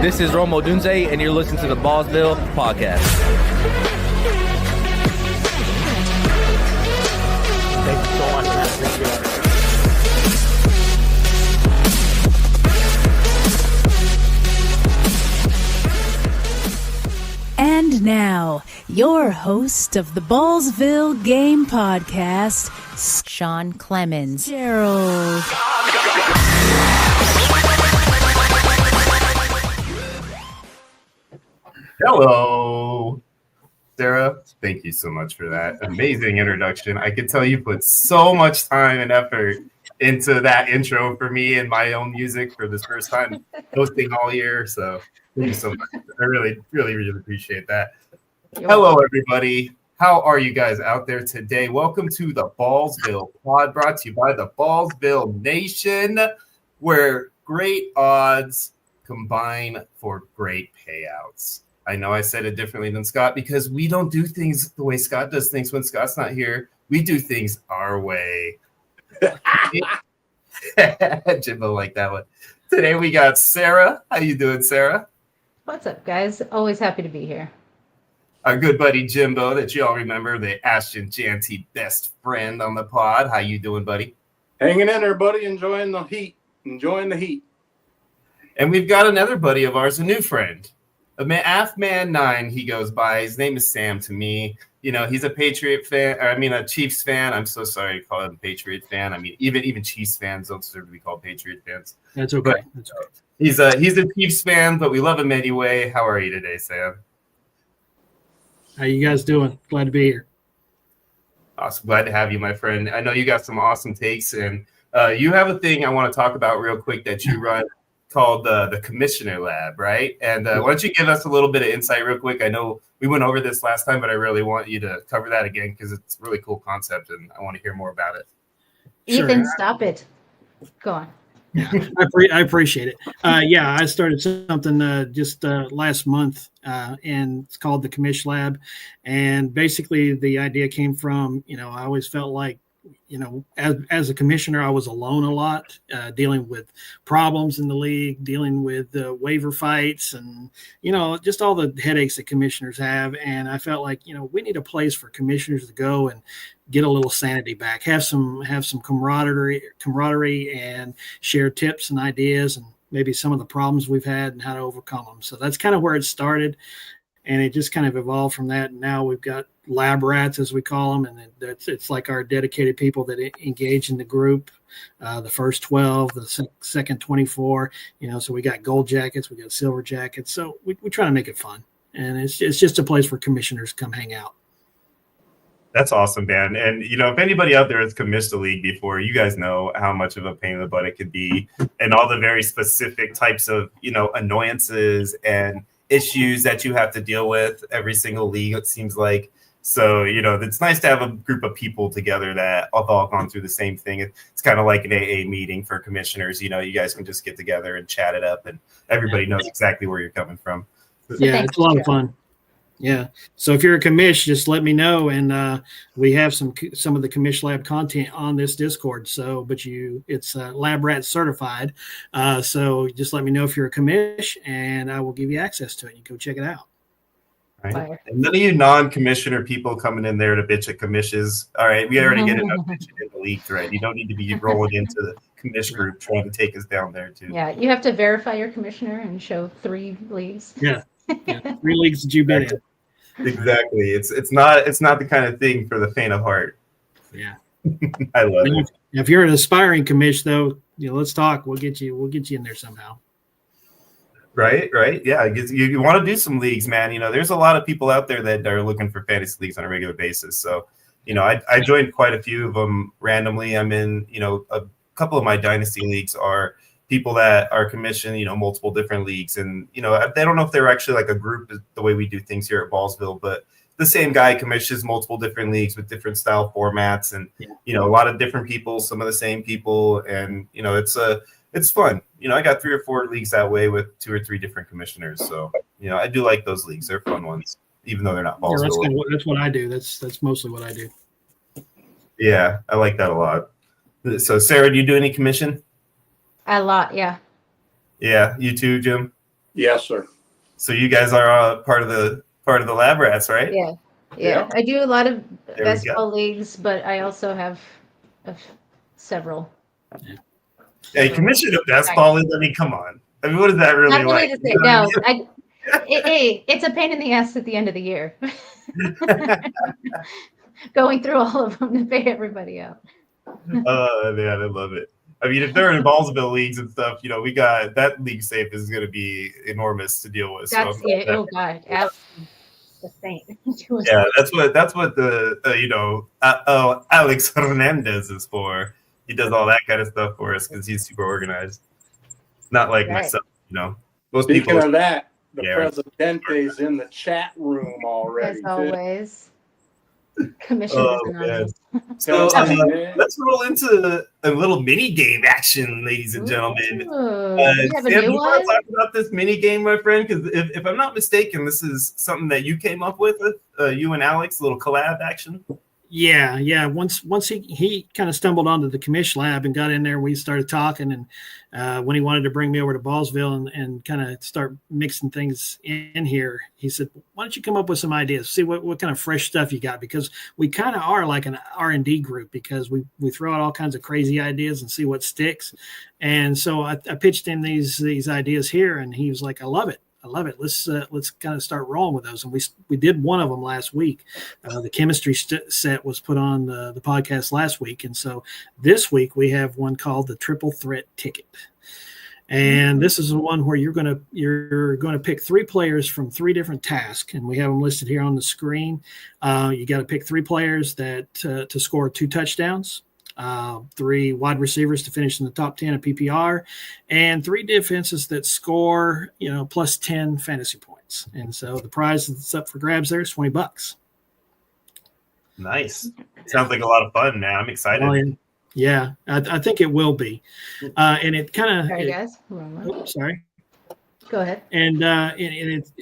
This is Romo Dunze, and you're listening to the Ballsville Podcast. Thank you so much, man. Appreciate it. And now, your host of the Ballsville Game Podcast, Sean Clemens. Gerald. Hello, Sarah. Thank you so much for that amazing introduction. I could tell you put so much time and effort into that intro for me and my own music for this first time hosting all year. So thank you so much. I really appreciate that. Hello, everybody. How are you guys out there today? Welcome to the Ballsville Pod, brought to you by the Ballsville Nation, where great odds combine for great payouts. I know I said it differently than Scott because we don't do things the way Scott does things when Scott's not here. We do things our way. Jimbo like that one. Today we got Sarah. How you doing, Sarah? What's up, guys? Always happy to be here. Our good buddy Jimbo, that you all remember, the Ashton Janty best friend on the pod. How you doing, buddy? Hanging in there, buddy. Enjoying the heat. And we've got another buddy of ours, a new friend. AFMan9, he goes by. His name is Sam to me. You know, he's a Patriot fan. A Chiefs fan. I'm so sorry to call him a Patriot fan. I mean, even Chiefs fans don't deserve to be called Patriot fans. That's okay. But That's okay. He's a Chiefs fan, but we love him anyway. How are you today, Sam? How you guys doing? Glad to be here. Awesome. Glad to have you, my friend. I know you got some awesome takes, and you have a thing I want to talk about real quick that you run called the Commissioner Lab, right? And why don't you give us a little bit of insight real quick? I know we went over this last time, but I really want you to cover that again because it's a really cool concept, and I want to hear more about it. Ethan, stop it. Go on. Yeah, I appreciate it. I started something just last month, and it's called the Commish Lab. And basically, the idea came from, I always felt like, as a commissioner, I was alone a lot, dealing with problems in the league, dealing with waiver fights, and just all the headaches that commissioners have. And I felt like we need a place for commissioners to go and get a little sanity back, have some camaraderie, and share tips and ideas, and maybe some of the problems we've had and how to overcome them. So that's kind of where it started. And it just kind of evolved from that. And now we've got lab rats, as we call them. And it's like our dedicated people that engage in the group, the first 12, the second 24, so we got gold jackets, we got silver jackets. So we try to make it fun. And it's just a place where commissioners come hang out. That's awesome, man. And, if anybody out there has commissioned the league before, you guys know how much of a pain in the butt it could be and all the very specific types of, annoyances and issues that you have to deal with every single league, it seems like. So, it's nice to have a group of people together that have all gone through the same thing. It's kind of like an AA meeting for commissioners. You guys can just get together and chat it up, and everybody knows exactly where you're coming from. Yeah, it's a lot of fun. Yeah. So if you're a commish, just let me know. And we have some of the Commish Lab content on this Discord. So, but it's Lab Rat certified. So just let me know if you're a commish, and I will give you access to it. You go check it out. Right. And none of you non-commissioner people coming in there to bitch at commissions. All right. We already get enough bitching in the league, right? You don't need to be rolling into the commish group trying to take us down there too. Yeah. You have to verify your commissioner and show 3 leagues. Yeah. 3 leagues that you've been in. Exactly. It's not the kind of thing for the faint of heart. Yeah. I love it. If you're an aspiring commish, though, let's talk. We'll get you in there somehow. Right. Yeah. You want to do some leagues, man. There's a lot of people out there that are looking for fantasy leagues on a regular basis. So, I joined quite a few of them randomly. I'm in, a couple of my dynasty leagues are people that are commissioned, multiple different leagues. And, they don't know if they're actually like a group the way we do things here at Ballsville, but the same guy commissions multiple different leagues with different style formats and, a lot of different people, some of the same people. And, it's fun. I got 3 or 4 leagues that way with 2 or 3 different commissioners. So, I do like those leagues. They're fun ones, even though they're not Ballsville. Yeah, that's what I do. That's mostly what I do. Yeah, I like that a lot. So, Sarah, do you do any commission? A lot, yeah. Yeah, you too, Jim? Yes, sir. So you guys are part of the Lab Rats, right? Yeah. Yeah. I do a lot of There we best go. ball leagues, but I also have several. Hey, Commissioner of Best Ball League. I mean, come on. I mean, what is that really Not like? really to say, no, it's a pain in the ass at the end of the year. Going through all of them to pay everybody out. Oh man, I love it. I mean, if they're in Ballsville leagues and stuff, we got that league safe is going to be enormous to deal with. That's so yeah. Oh God, the saint. yeah, that's what the Alex Hernandez is for. He does all that kind of stuff for us because he's super organized. Not like Right. myself, Most Speaking people. of that, the Yeah. Presidente's in the chat room already. As always. Commissioners Oh, Anonymous. So Coming in. let's roll into a little mini game action, ladies and gentlemen. Ooh, you have a Sam, new you want one? to talk about this mini game, my friend? Because if I'm not mistaken, this is something that you came up with, you and Alex, a little collab action. Yeah. Once he kind of stumbled onto the commish lab and got in there, we started talking. And when he wanted to bring me over to Ballsville and kind of start mixing things in here, he said, "Why don't you come up with some ideas? See what kind of fresh stuff you got?" Because we kind of are like an R&D group because we throw out all kinds of crazy ideas and see what sticks. And so I pitched him these ideas here, and he was like, "I love it. Let's kind of start rolling with those." And we did one of them last week. The chemistry set was put on the podcast last week, and so this week we have one called the Triple Threat Ticket. And this is the one where you're gonna pick 3 players from 3 different tasks, and we have them listed here on the screen. You got to pick 3 players that to score 2 touchdowns. 3 wide receivers to finish in the top 10 of PPR, and 3 defenses that score, plus 10 fantasy points. And so the prize that's up for grabs there is $20. Nice. Sounds like a lot of fun, man. I'm excited. Well, yeah, I think it will be. And it kind of. Sorry, guys. Hold on. Sorry. Go ahead. And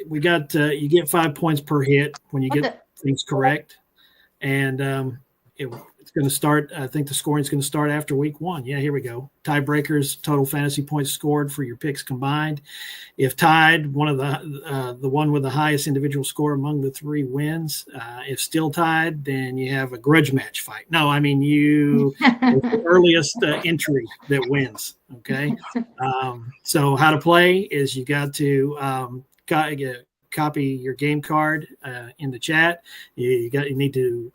we got you get 5 points per hit when you get things correct, and it's going to start. I think the scoring is going to start after week 1. Yeah, here we go. Tiebreakers, total fantasy points scored for your picks combined. If tied, one of the one with the highest individual score among the 3 wins. If still tied, then you have a grudge match fight. No, I mean the earliest entry that wins. Okay. So how to play is you got to copy your game card in the chat. You need to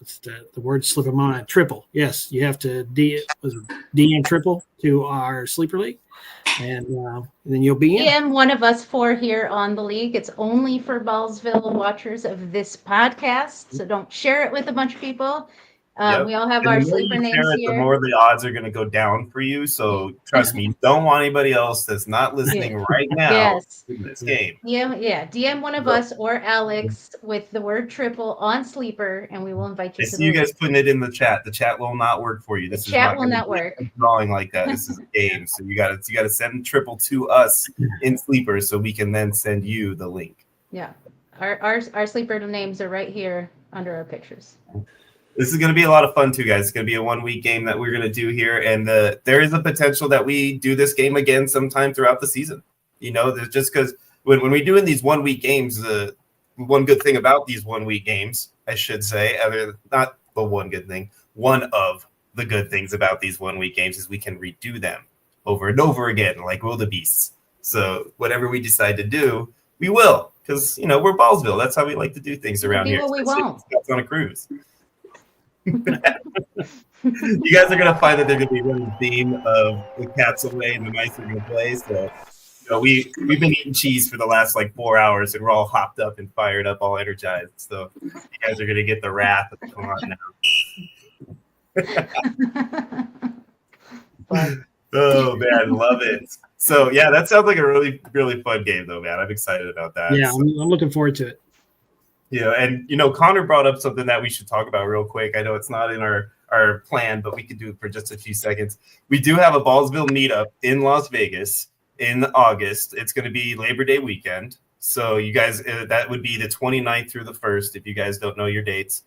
what's the word slipping my mind? Triple. Yes, you have to DM triple to our sleeper league, and then you'll be in. DM one of us 4 here on the league. It's only for Ballsville watchers of this podcast, so don't share it with a bunch of people. Yep. We all have And our the more sleeper you names share it, here. the more the odds are going to go down for you. So trust me, you don't want anybody else that's not listening right now Yes. in this game. Yeah. DM one of us or Alex with the word triple on sleeper, and we will invite you I to see the you guys league. putting it in the chat. The chat will not work for you. This is Chat will gonna not be work. drawing like that. This is a game. So you got to send triple to us in sleeper so we can then send you the link. Yeah. Our sleeper names are right here under our pictures. This is going to be a lot of fun too, guys. It's going to be a 1-week game that we're going to do here, and there is a potential that we do this game again sometime throughout the season. There's just because when we're doing these 1-week games, the one good thing about these 1-week games, I should say, not the one good thing, one of the good things about these 1-week games is we can redo them over and over again, like wildebeests. So whatever we decide to do, we will, because we're Ballsville. That's how we like to do things around do here. what we want. It's on a cruise. You guys are gonna find that they're gonna be running the theme of the cat's away and the mice are gonna play. So, we've been eating cheese for the last 4 hours, and we're all hopped up and fired up, all energized. So, you guys are gonna get the wrath of come on now. Oh man, love it. So yeah, that sounds like a really, really fun game, though, man. I'm excited about that. Yeah, So, I'm looking forward to it. yeah, and Connor brought up something that we should talk about real quick. I know it's not in our plan, but we could do it for just a few seconds. We do have a Ballsville meetup in Las Vegas in August. It's going to be Labor Day weekend. So you guys, that would be the 29th through the 1st, if you guys don't know your dates.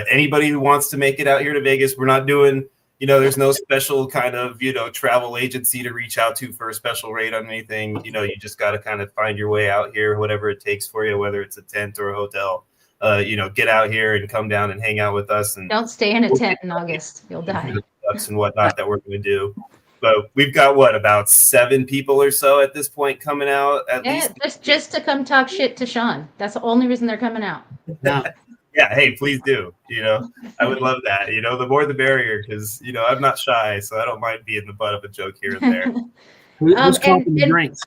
Anybody who wants to make it out here to Vegas, we're not doing, there's no special kind of, travel agency to reach out to for a special rate on anything. You just got to kind of find your way out here, whatever it takes for you, whether it's a tent or a hotel. Get out here and come down and hang out with us. And Don't stay in a tent in August. You'll die. and whatnot that we're going to do. But we've got about 7 people or so at this point coming out at least. Just to come talk shit to Sean. That's the only reason they're coming out. Now, Yeah, hey, please do. I would love that. The more the merrier, because I'm not shy, so I don't mind being the butt of a joke here and there. who's comping the and- drinks?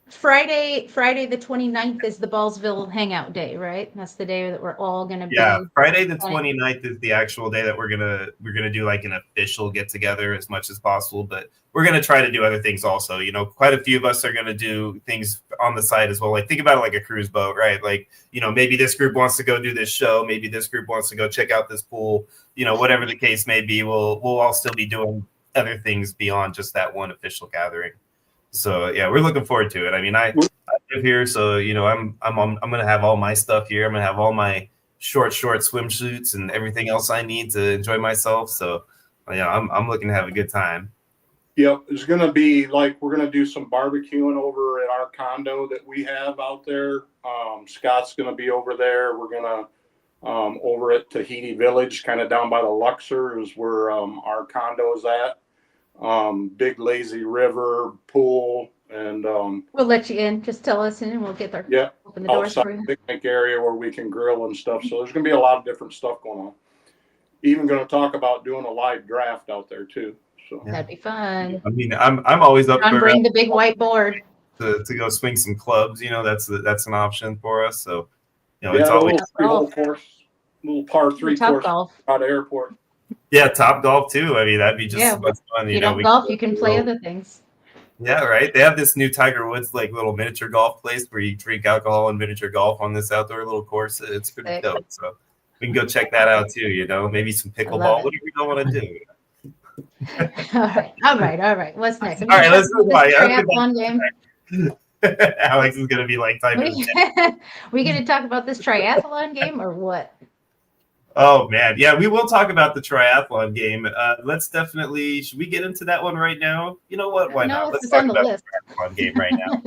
Friday the 29th is the Ballsville Hangout Day, right? That's the day that we're all going to be. Yeah, Friday the 29th is the actual day that we're gonna do like an official get together as much as possible. But we're gonna try to do other things also. Quite a few of us are gonna do things on the side as well. Like think about it like a cruise boat, right? Like maybe this group wants to go do this show, maybe this group wants to go check out this pool. Whatever the case may be, we'll all still be doing other things beyond just that one official gathering. So yeah, we're looking forward to it. I mean, I live here, so I'm gonna have all my stuff here. I'm gonna have all my short swimsuits and everything else I need to enjoy myself. So yeah, I'm looking to have a good time. Yep, it's gonna be like we're gonna do some barbecuing over at our condo that we have out there. Scott's gonna be over there. We're gonna over at Tahiti Village, kind of down by the Luxor, is where our condo is at. Big lazy river pool, and We'll let you in. Just tell us and we'll get there. yeah, Open the doors outside for you. picnic area where we can grill and stuff. So there's gonna be a lot of different stuff going on. Even gonna talk about doing a live draft out there too. So That'd be fun. I mean, I'm always up John, for bring the big white board. to go swing some clubs. That's an option for us. So yeah, it's a always little course, little par 3 Top course golf. out of airport. Top golf too. I mean, that'd be just Yeah. so much fun. You don't golf, you can play other things. Yeah, right. They have this new Tiger Woods like little miniature golf place where you drink alcohol and miniature golf on this outdoor little course. It's pretty Sick. dope. So we can go check that out too. Maybe some love pickleball, it. whatever you don't want to do. All right. What's next? All right, let's move on. Yeah, Triathlon game. Alex is gonna be like Tiger. We going to talk about this triathlon game or what? Oh man, yeah, we will talk about the triathlon game. Let's definitely. Should we get into that one right now? You know what? Why No, not? Let's it's talk on the about list. the triathlon game right now.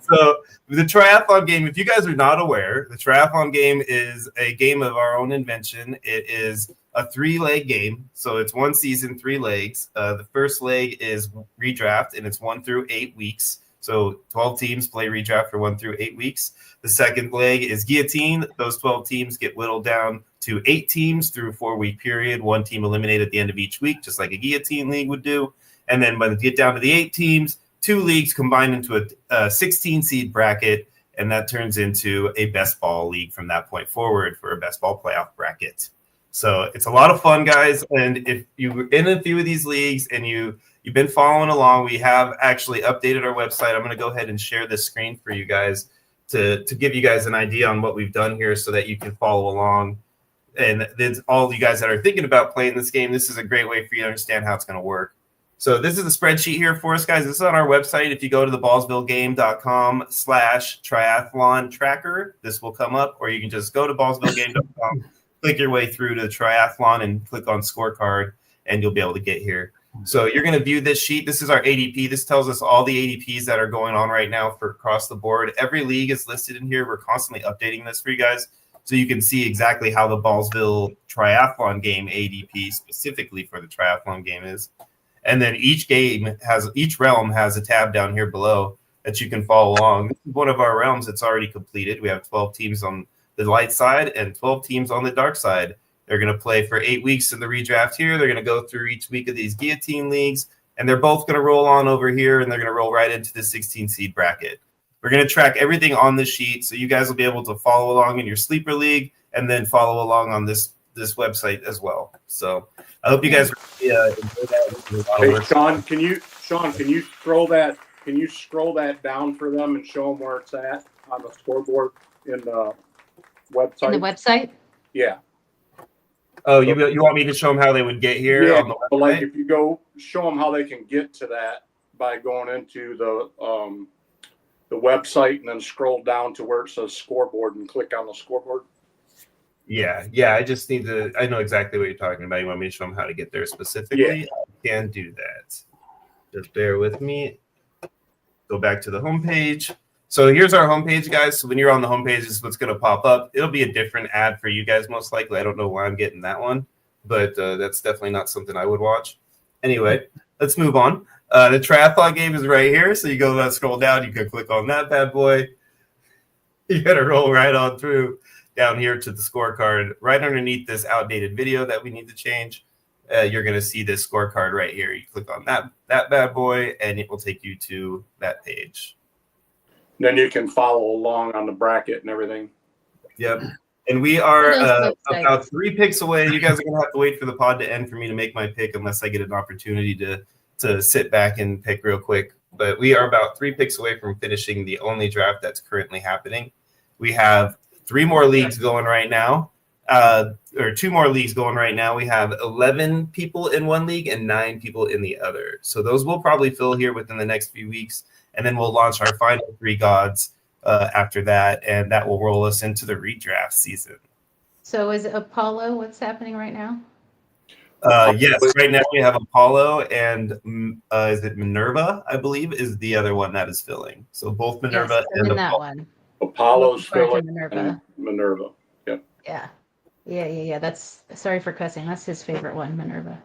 So the triathlon game, if you guys are not aware, the triathlon game is a game of our own invention. It is a 3-leg game. So it's one season, 3 legs. The first leg is redraft, and it's 1 through 8 weeks. So 12 teams play redraft for 1 through 8 weeks. The second leg is guillotine. Those 12 teams get whittled down to 8 teams through a 4-week period. 1 team eliminated at the end of each week, just like a guillotine league would do. And then when they get down to the 8 teams, 2 leagues combine into a 16 seed bracket, and that turns into a best ball league from that point forward for a best ball playoff bracket. So it's a lot of fun, guys. And if you're in a few of these leagues and you've been following along, we have actually updated our website. I'm going to go ahead and share this screen for you guys to give you guys an idea on what we've done here so that you can follow along. And then all you guys that are thinking about playing this game, this is a great way for you to understand how it's going to work. So this is a spreadsheet here for us, guys. This is on our website. If you go to the ballsvillegame.com/triathlon tracker, this will come up, or you can just go to ballsvillegame.com, click your way through to triathlon and click on scorecard, and you'll be able to get here. So you're going to view this sheet. This is our ADP. This tells us all the ADPs that are going on right now for across the board. Every league is listed in here. We're constantly updating this for you guys so you can see exactly how the Ballsville triathlon game ADP specifically for the triathlon game is. And then each realm has a tab down here below that you can follow along. This is one of our realms that's already completed. We have 12 teams on the light side and 12 teams on the dark side. They're going to play for 8 weeks in the redraft here. They're going to go through each week of these guillotine leagues, and they're both going to roll on over here, and they're going to roll right into the 16 seed bracket. We're going to track everything on the sheet, so you guys will be able to follow along in your sleeper league and then follow along on this website as well. So I hope you guys enjoy that. Hey, Sean, can you scroll that down for them and show them where it's at on the scoreboard in the website? In the website? Yeah. Oh, you want me to show them how they would get here? Yeah, On the website? like if you go show them how they can get to that by going into the website and then scroll down to where it says scoreboard and click on the scoreboard. Yeah. I just need to. I know exactly what you're talking about. You want me to show them how to get there specifically? I can do that. Just bear with me. Go back to the homepage. So here's our homepage, guys. So when you're on the homepage, this is what's going to pop up. It'll be a different ad for you guys, most likely. I don't know why I'm getting that one, but that's definitely not something I would watch. Anyway, let's move on. The triathlon game is right here. So you go scroll down. You can click on that bad boy. You got to roll right on through down here to the scorecard. Right underneath this outdated video that we need to change, you're going to see this scorecard right here. You click on that bad boy, and it will take you to that page. Then you can follow along on the bracket and everything. Yep. And we are Those websites. about 3 picks away. You guys are going to have to wait for the pod to end for me to make my pick unless I get an opportunity to sit back and pick real quick. But we are about 3 picks away from finishing the only draft that's currently happening. We have 3 more leagues going right now, or 2 more leagues going right now. We have 11 people in one league and 9 people in the other. So those will probably fill here within the next few weeks. And then we'll launch our final 3 gods after that, and that will roll us into the redraft season. So is Apollo what's happening right now? Yes, right now we have Apollo and is it Minerva, I believe, is the other one that is filling. So both Minerva Yes, I'm and in that Apollo. one. Apollo's Looking forward to filling Minerva. and Minerva. Yep. Yeah. That's sorry for cussing. That's his favorite one, Minerva.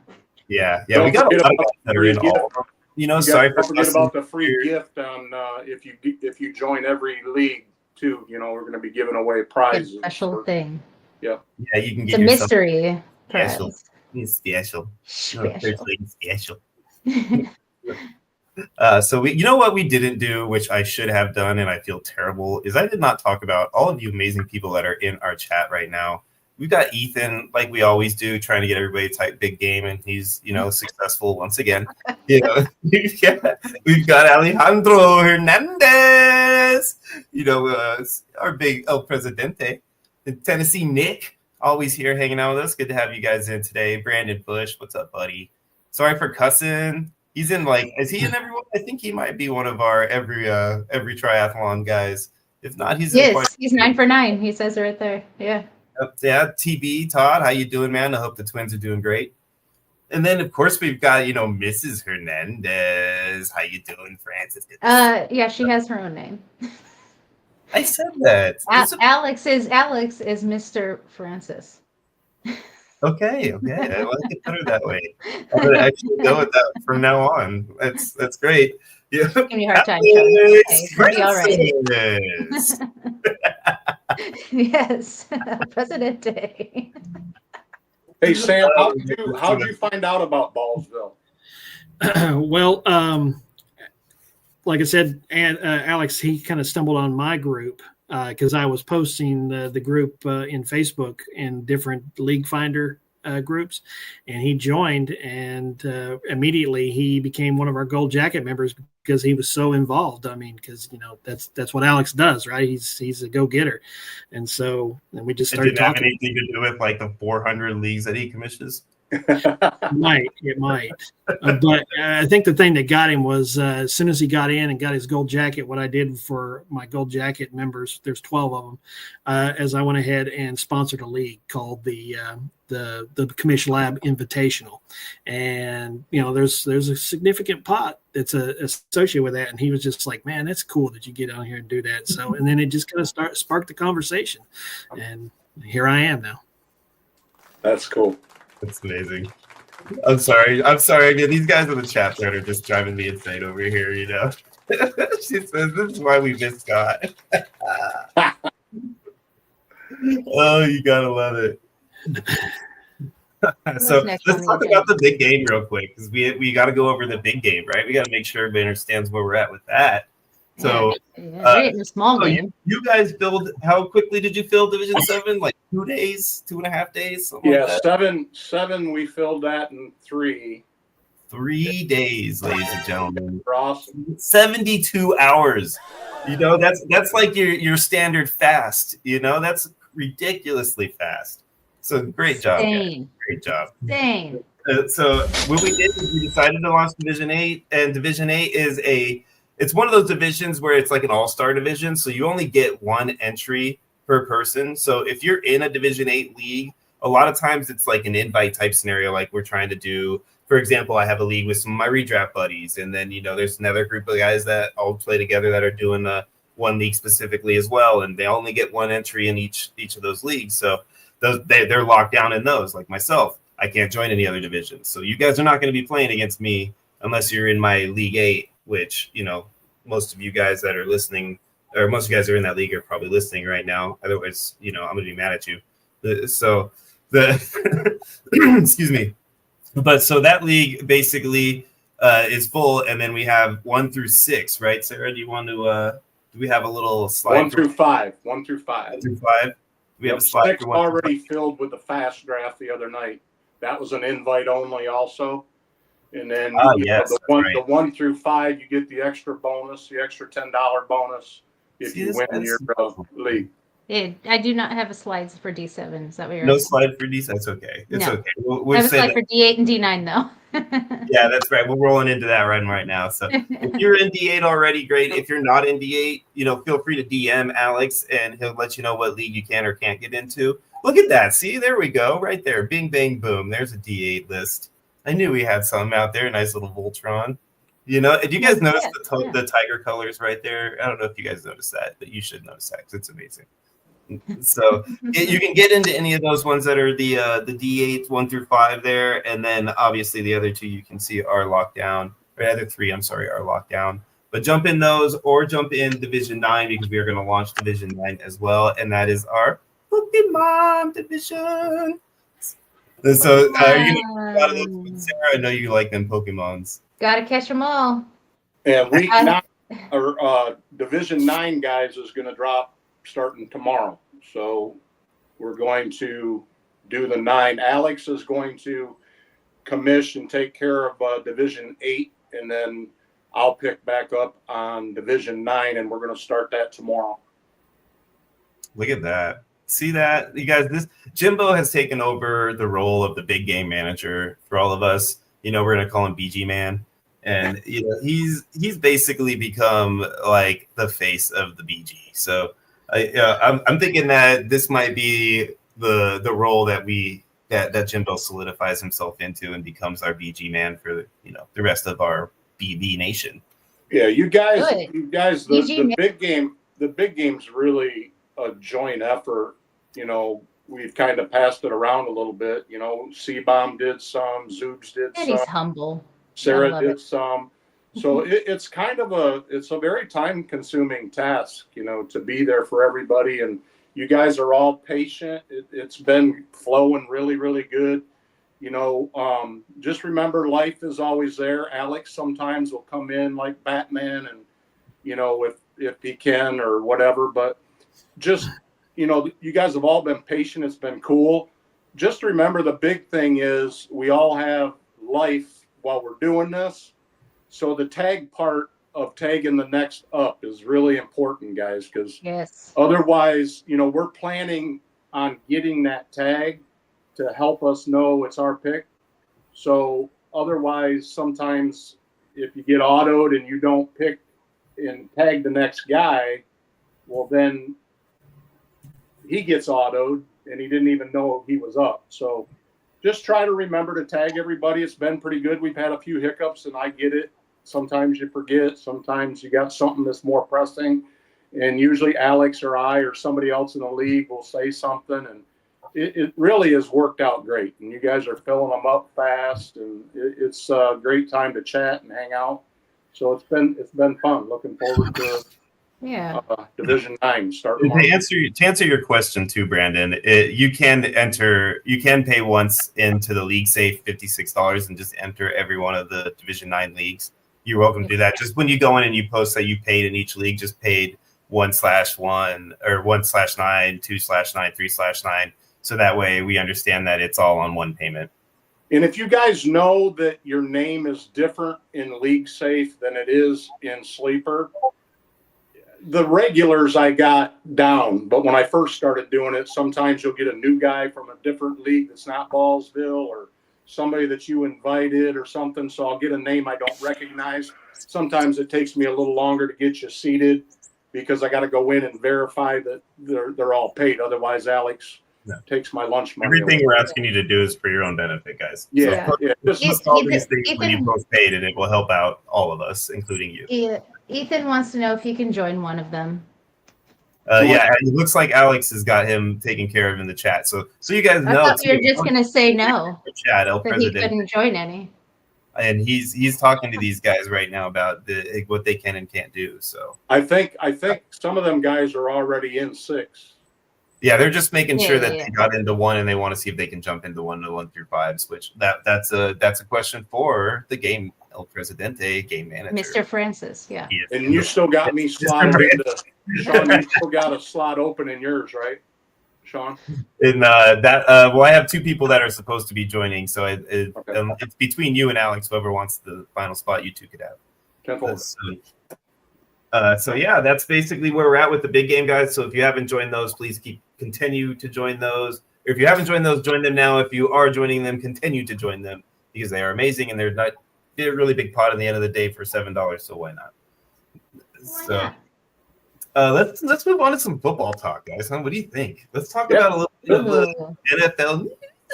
Yeah, Don't we got a forget lot of about guys that are in free all of them. You know, You sorry guys for don't forget cussing. about the free gift on if you join every league too. You know, we're going to be giving away Good prizes. special thing. Yeah, you can It's get a yourself mystery prize. special. It's special. No, Special. it's special. So we, you know what we didn't do, which I should have done, and I feel terrible, is I did not talk about all of you amazing people that are in our chat right now. We've got Ethan, like we always do, trying to get everybody to type big game, and he's, successful once again. We've got Alejandro Hernandez, our big El Presidente. Tennessee Nick, always here hanging out with us. Good to have you guys in today. Brandon Bush, what's up, buddy? Sorry for cussing. He's in is he in everyone? I think he might be one of our every triathlon guys. If not, he's in Yes, he's 9 for 9. He says it right there. Yeah. Yeah, TB, Todd, how you doing, man? I hope the twins are doing great. And then, of course, we've got, Mrs. Hernandez. How you doing, Francis? Yeah, she has her own name. I said that. Alex is Mr. Francis. Okay. I like it better that way. I'm going to actually go with that from now on. That's great. Yeah. Give me a hard time, Sean. Okay, all right. Francis. Yes, Presidente. Hey Sam, how did you find out about Ballsville? Well, like I said, and Alex, he kind of stumbled on my group because I was posting the group in Facebook in different League Finder groups, and he joined, and immediately he became one of our Gold Jacket members because he was so involved. I mean, because that's what Alex does, right? He's a go-getter, and we just started talking. Have anything to do with the 400 leagues that he commissions? It might. But I think the thing that got him was as soon as he got in and got his gold jacket, what I did for my gold jacket members, there's 12 of them, as I went ahead and sponsored a league called the Commission Lab Invitational. And, there's a significant pot that's associated with that. And he was just like, man, that's cool that you get on here and do that. So, and then it just kind of sparked the conversation. And here I am now. That's cool. That's amazing. I'm sorry. Again, these guys in the chat thread are just driving me insane over here, She says, this is why we miss Scott. Oh, you gotta love it. So let's talk about the big game real quick, because we got to go over the big game, right? We got to make sure everybody understands where we're at with that. So, in a small game. You guys build. How quickly did you fill Division 7? 2 days, 2.5 days. Yeah, like that? seven. We filled that in 3. 3 days, ladies and gentlemen. Awesome. 72 hours. That's like your standard fast. That's ridiculously fast. So great job, guys. Great job. Dang. So what we did is we decided to launch Division 8, and Division 8 is it's one of those divisions where it's like an all-star division. So you only get one entry per person. So if you're in a Division 8 league, a lot of times it's like an invite type scenario, like we're trying to do. For example, I have a league with some of my redraft buddies, and then, there's another group of guys that all play together that are doing one league specifically as well, and they only get one entry in each of those leagues. So they're locked down in those, like myself. I can't join any other divisions. So you guys are not going to be playing against me unless you're in my League 8, which, most of you guys that are listening, or most of you guys are in that league are probably listening right now. Otherwise, I'm going to be mad at you. Excuse me. But so that league basically is full, and then we have 1 through 6, right? Sarah, do you want to? Do we have a little slide? 1 through 5. 1 through 5. 1 through 5. We have a slide 6 for 1 already filled with the fast draft the other night. That was an invite only, also. And then yes, the 1 through 5, you get the extra bonus, the extra $10 bonus if you win your league. I do not have a slides for D7. Is that what you're No asking? slide for D7. That's okay. It's No. okay. I We'll have a say slide that. for D8 and D9 though. Yeah, that's right. We're rolling into that right now. So if you're in D8 already, great. If you're not in D8, feel free to DM Alex, and he'll let you know what league you can or can't get into. Look at that. See, there we go. Right there. Bing, bang, boom. There's a D8 list. I knew we had some out there. Nice little Voltron. Do you guys notice the tiger colors right there? I don't know if you guys noticed that, but you should notice that because it's amazing. So you can get into any of those ones that are the D8 1 through 5 there, and then obviously the other 2 you can see are locked down, or other 3, I'm sorry, are locked down. But jump in those, or jump in Division 9, because we are going to launch Division 9 as well, and that is our Pokemon division. And so you're going to a lot of those, Sarah. I know you like them Pokemons. Gotta catch them all. And week 9, or Division 9 guys is going to drop starting tomorrow. So we're going to do the 9. Alex is going to commission and take care of Division 8, and then I'll pick back up on Division 9, and we're going to start that tomorrow. Look at that. See that? You guys, this Jimbo has taken over the role of the big game manager for all of us. We're going to call him BG Man. And he's basically become like the face of the BG. So I'm thinking that this might be the role that that Jimbo solidifies himself into and becomes our BG man for the rest of our BB nation. Yeah, you guys, the big game's really a joint effort. We've kind of passed it around a little bit. C-Bomb did some, Zoobs did And some, he's humble. Sarah did some. So it's kind of a very time consuming task, to be there for everybody. And you guys are all patient. It's been flowing really, really good. Just remember, life is always there. Alex sometimes will come in like Batman and, if he can or whatever, but just, you guys have all been patient. It's been cool. Just remember, the big thing is we all have life while we're doing this. So the tag part of tagging the next up is really important, guys, because otherwise, we're planning on getting that tag to help us know it's our pick. So otherwise, sometimes if you get autoed and you don't pick and tag the next guy, well, then he gets autoed and he didn't even know he was up. So just try to remember to tag everybody. It's been pretty good. We've had a few hiccups, and I get it. Sometimes you forget. Sometimes you got something that's more pressing. And usually Alex or I or somebody else in the league will say something. And it really has worked out great. And you guys are filling them up fast. And it's a great time to chat and hang out. So it's been fun. Looking forward to Division 9 starting. To answer your question too, Brandon, you can pay once into the league, say $56, and just enter every one of the Division 9 leagues. You're welcome to do that. Just when you go in and you post that you paid in each league, just paid 1/1 or 1/9, 2/9, 3/9. So that way we understand that it's all on one payment. And if you guys know that your name is different in League Safe than it is in Sleeper, the regulars I got down, but when I first started doing it, sometimes you'll get a new guy from a different league that's not Ballsville, or somebody that you invited or something. So I'll get a name I don't recognize. Sometimes it takes me a little longer to get you seated. because I got to go in and verify that they're all paid. Otherwise, Alex takes my lunch money. Everything away. we're asking you to do is for your own benefit, guys. Yeah, So yeah. Just list all these things when you Ethan- both paid, and it will help out all of us, including you. Ethan wants to know if he can join one of them. Yeah, it looks like Alex has got him taken care of in the chat. So you guys I know, thought you were just going to say no, chat El that he President, couldn't join any. and he's talking to these guys right now about what they can and can't do. So I think some of them guys are already in 6. yeah, they're just making sure that Yeah. they got into 1, and they want to see if they can jump into 1 through 5s. Which that's a question for the game El Presidente, game manager, Mr. Francis, yeah. He is- And you still got me slotted into Sean. You still got a slot open in yours, right, Sean? In well, I have 2 people that are supposed to be joining, so it's between you and Alex. Whoever wants the final spot, you 2 could have. 10-4. So yeah, that's basically where we're at with the big game, guys. So if you haven't joined those, please continue to join those. Or if you haven't joined those, join them now. If you are joining them, continue to join them because they are amazing and they're a really big pot at the end of the day for $7. So why not? Let's move on to some football talk, guys. Huh? What do you think? Let's talk about a little bit of the NFL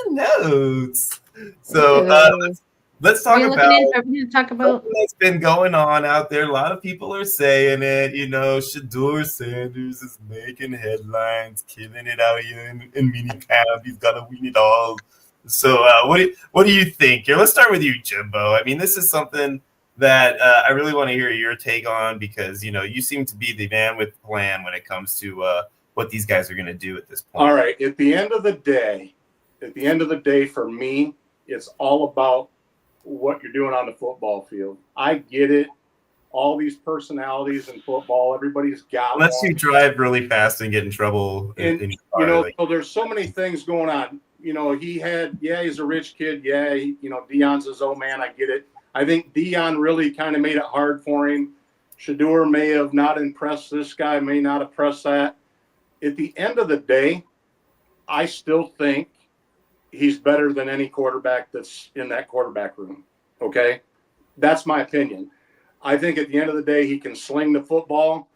notes. So let's talk about what's been going on out there. A lot of people are saying it. Shedeur Sanders is making headlines, killing it out here in minicamp. He's got to win it all. So what do you think? Here, let's start with you, Jimbo. I mean, this is something that I really want to hear your take on because, you seem to be the man with the plan when it comes to what these guys are going to do at this point. All right. At the end of the day, for me, it's all about what you're doing on the football field. I get it. All these personalities in football, everybody's got Unless one. you drive really fast and get in trouble. And, so there's so many things going on. He's a rich kid. Yeah, Deion's his old man. I get it. I think Deion really kind of made it hard for him. Shedeur may have not impressed this guy, may not impress that. At the end of the day, I still think he's better than any quarterback that's in that quarterback room. Okay? That's my opinion. I think at the end of the day, he can sling the football.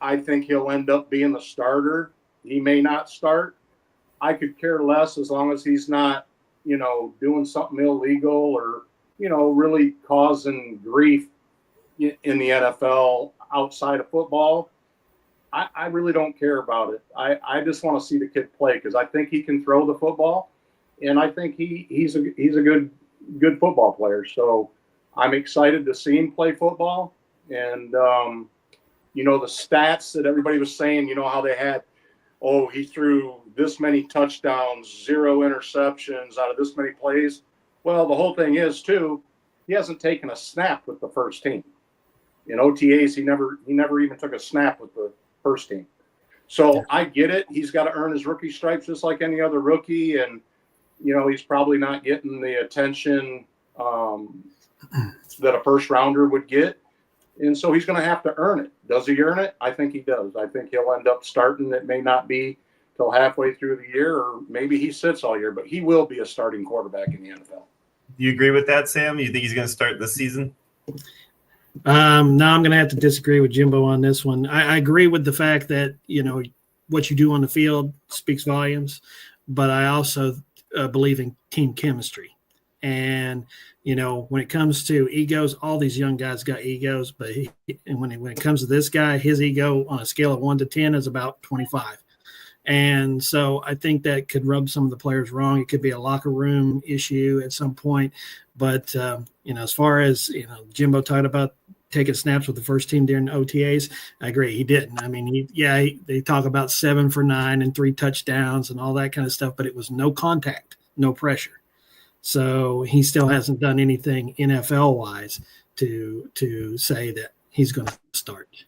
I think he'll end up being the starter. He may not start. I could care less as long as he's not, doing something illegal or, really causing grief in the NFL outside of football. I really don't care about it. I just want to see the kid play because I think he can throw the football, and I think he's a good football player. So I'm excited to see him play football. And the stats that everybody was saying, how they had, he threw this many touchdowns, 0 interceptions out of this many plays. Well, the whole thing is too, he hasn't taken a snap with the first team. In OTAs, he never even took a snap with the first team. So I get it. He's got to earn his rookie stripes just like any other rookie. And, he's probably not getting the attention that a first rounder would get. And so he's going to have to earn it. Does he earn it? I think he does. I think he'll end up starting. It may not be till halfway through the year, or maybe he sits all year, but he will be a starting quarterback in the NFL. Do you agree with that, Sam? You think he's going to start this season? No, I'm going to have to disagree with Jimbo on this one. I agree with the fact that, what you do on the field speaks volumes, but I also believe in team chemistry. And, when it comes to egos, all these young guys got egos, but when it comes to this guy, his ego on a scale of 1 to 10 is about 25. And so I think that could rub some of the players wrong. It could be a locker room issue at some point. But, as far as, Jimbo talked about taking snaps with the first team during OTAs, I agree. He didn't. I mean, they talk about 7 for 9 and 3 touchdowns and all that kind of stuff, but it was no contact, no pressure. So he still hasn't done anything NFL-wise to say that he's going to start.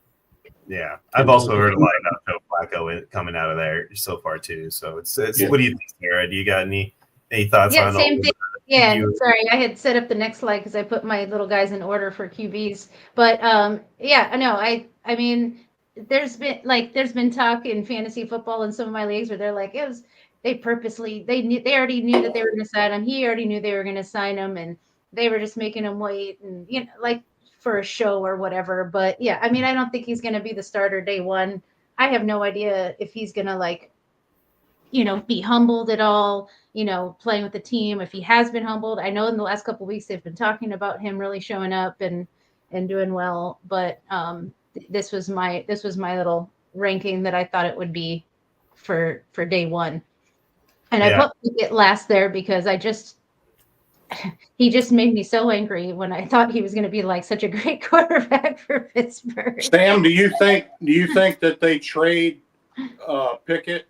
Yeah, I've also heard a lot about Joe Flacco coming out of there so far too. So it's What do you think, Sarah? Do you got any thoughts on same thing. Yeah, sorry, I had set up the next slide because I put my little guys in order for QBs. But I mean, there's been talk in fantasy football in some of my leagues where they're like, they already knew that they were going to sign him. He already knew they were going to sign him, and they were just making him wait. And for a show or whatever. But yeah, I mean, I don't think he's going to be the starter day one. I have no idea if he's going to like, be humbled at all, playing with the team. If he has been humbled, I know in the last couple of weeks they've been talking about him really showing up and doing well. But this was my little ranking that I thought it would be for day one. And I put Pickett last there because he just made me so angry when I thought he was going to be like such a great quarterback for Pittsburgh. Sam, do you think that they trade Pickett,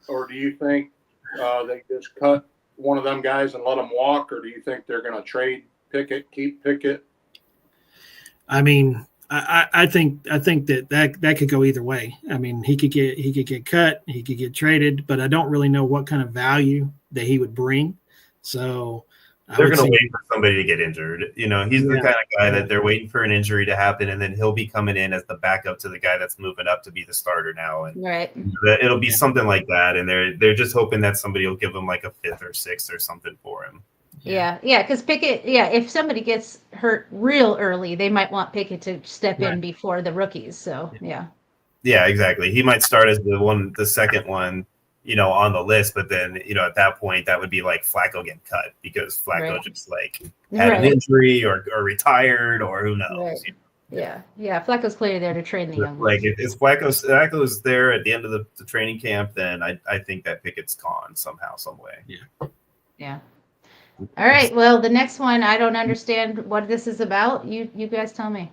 or do you think they just cut one of them guys and let them walk, or do you think they're going to trade Pickett, keep Pickett? I mean, I think that could go either way. I mean, he could get cut, he could get traded, but I don't really know what kind of value that he would bring. So they're going to wait for somebody to get injured. He's the kind of guy that they're waiting for an injury to happen, and then he'll be coming in as the backup to the guy that's moving up to be the starter now. And right, it'll be something like that. And they're just hoping that somebody will give him like a 5th or 6th or something for him. Yeah, because Pickett, if somebody gets hurt real early, they might want Pickett to step in before the rookies. So yeah, exactly. He might start as the second one, on the list, but then at that point that would be like Flacco getting cut because Flacco just like had an injury or retired or who knows. Right. Yeah. Flacco's clearly there to train the young. Like if Flacco's there at the end of the training camp, then I think that Pickett's gone somehow, some way. Yeah. All right. Well, the next one, I don't understand what this is about. You guys tell me.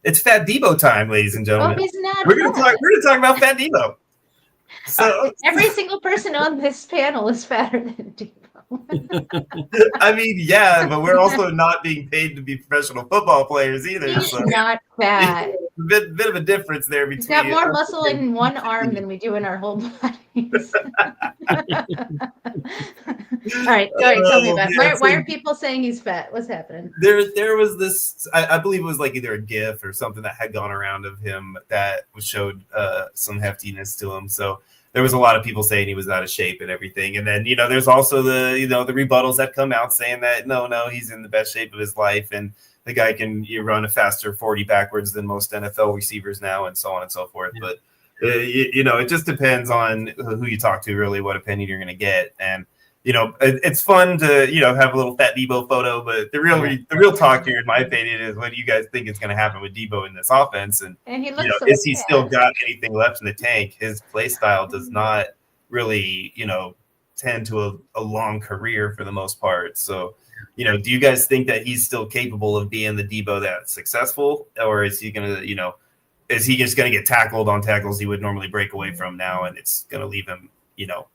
It's Fat Debo time, ladies and gentlemen. Oh, he's not. We're gonna talk about Fat Debo. So every single person on this panel is fatter than Debo. I mean, yeah, but we're also not being paid to be professional football players either. He's so. not fat. A bit of a difference there between. He's got more muscle in one arm than we do in our whole bodies. All right, go ahead, tell me about it. Why are people saying he's fat? What's happening? There was this, I believe it was like either a GIF or something that had gone around of him that showed some heftiness to him. So there was a lot of people saying he was out of shape and everything. And then, there's also the rebuttals that come out saying that, no, he's in the best shape of his life. And the guy can run a faster 40 backwards than most NFL receivers now and so on and so forth. Yeah. But, it just depends on who you talk to, really, what opinion you're going to get. And, it's fun to, have a little Fat Debo photo, but the real talk here, in my opinion, is what do you guys think is going to happen with Debo in this offense? And he looks so is he still got anything left in the tank? His play style does not really, tend to a long career for the most part. So, do you guys think that he's still capable of being the Debo that's successful, or is he going to, is he just going to get tackled on tackles he would normally break away from now, and it's going to leave him,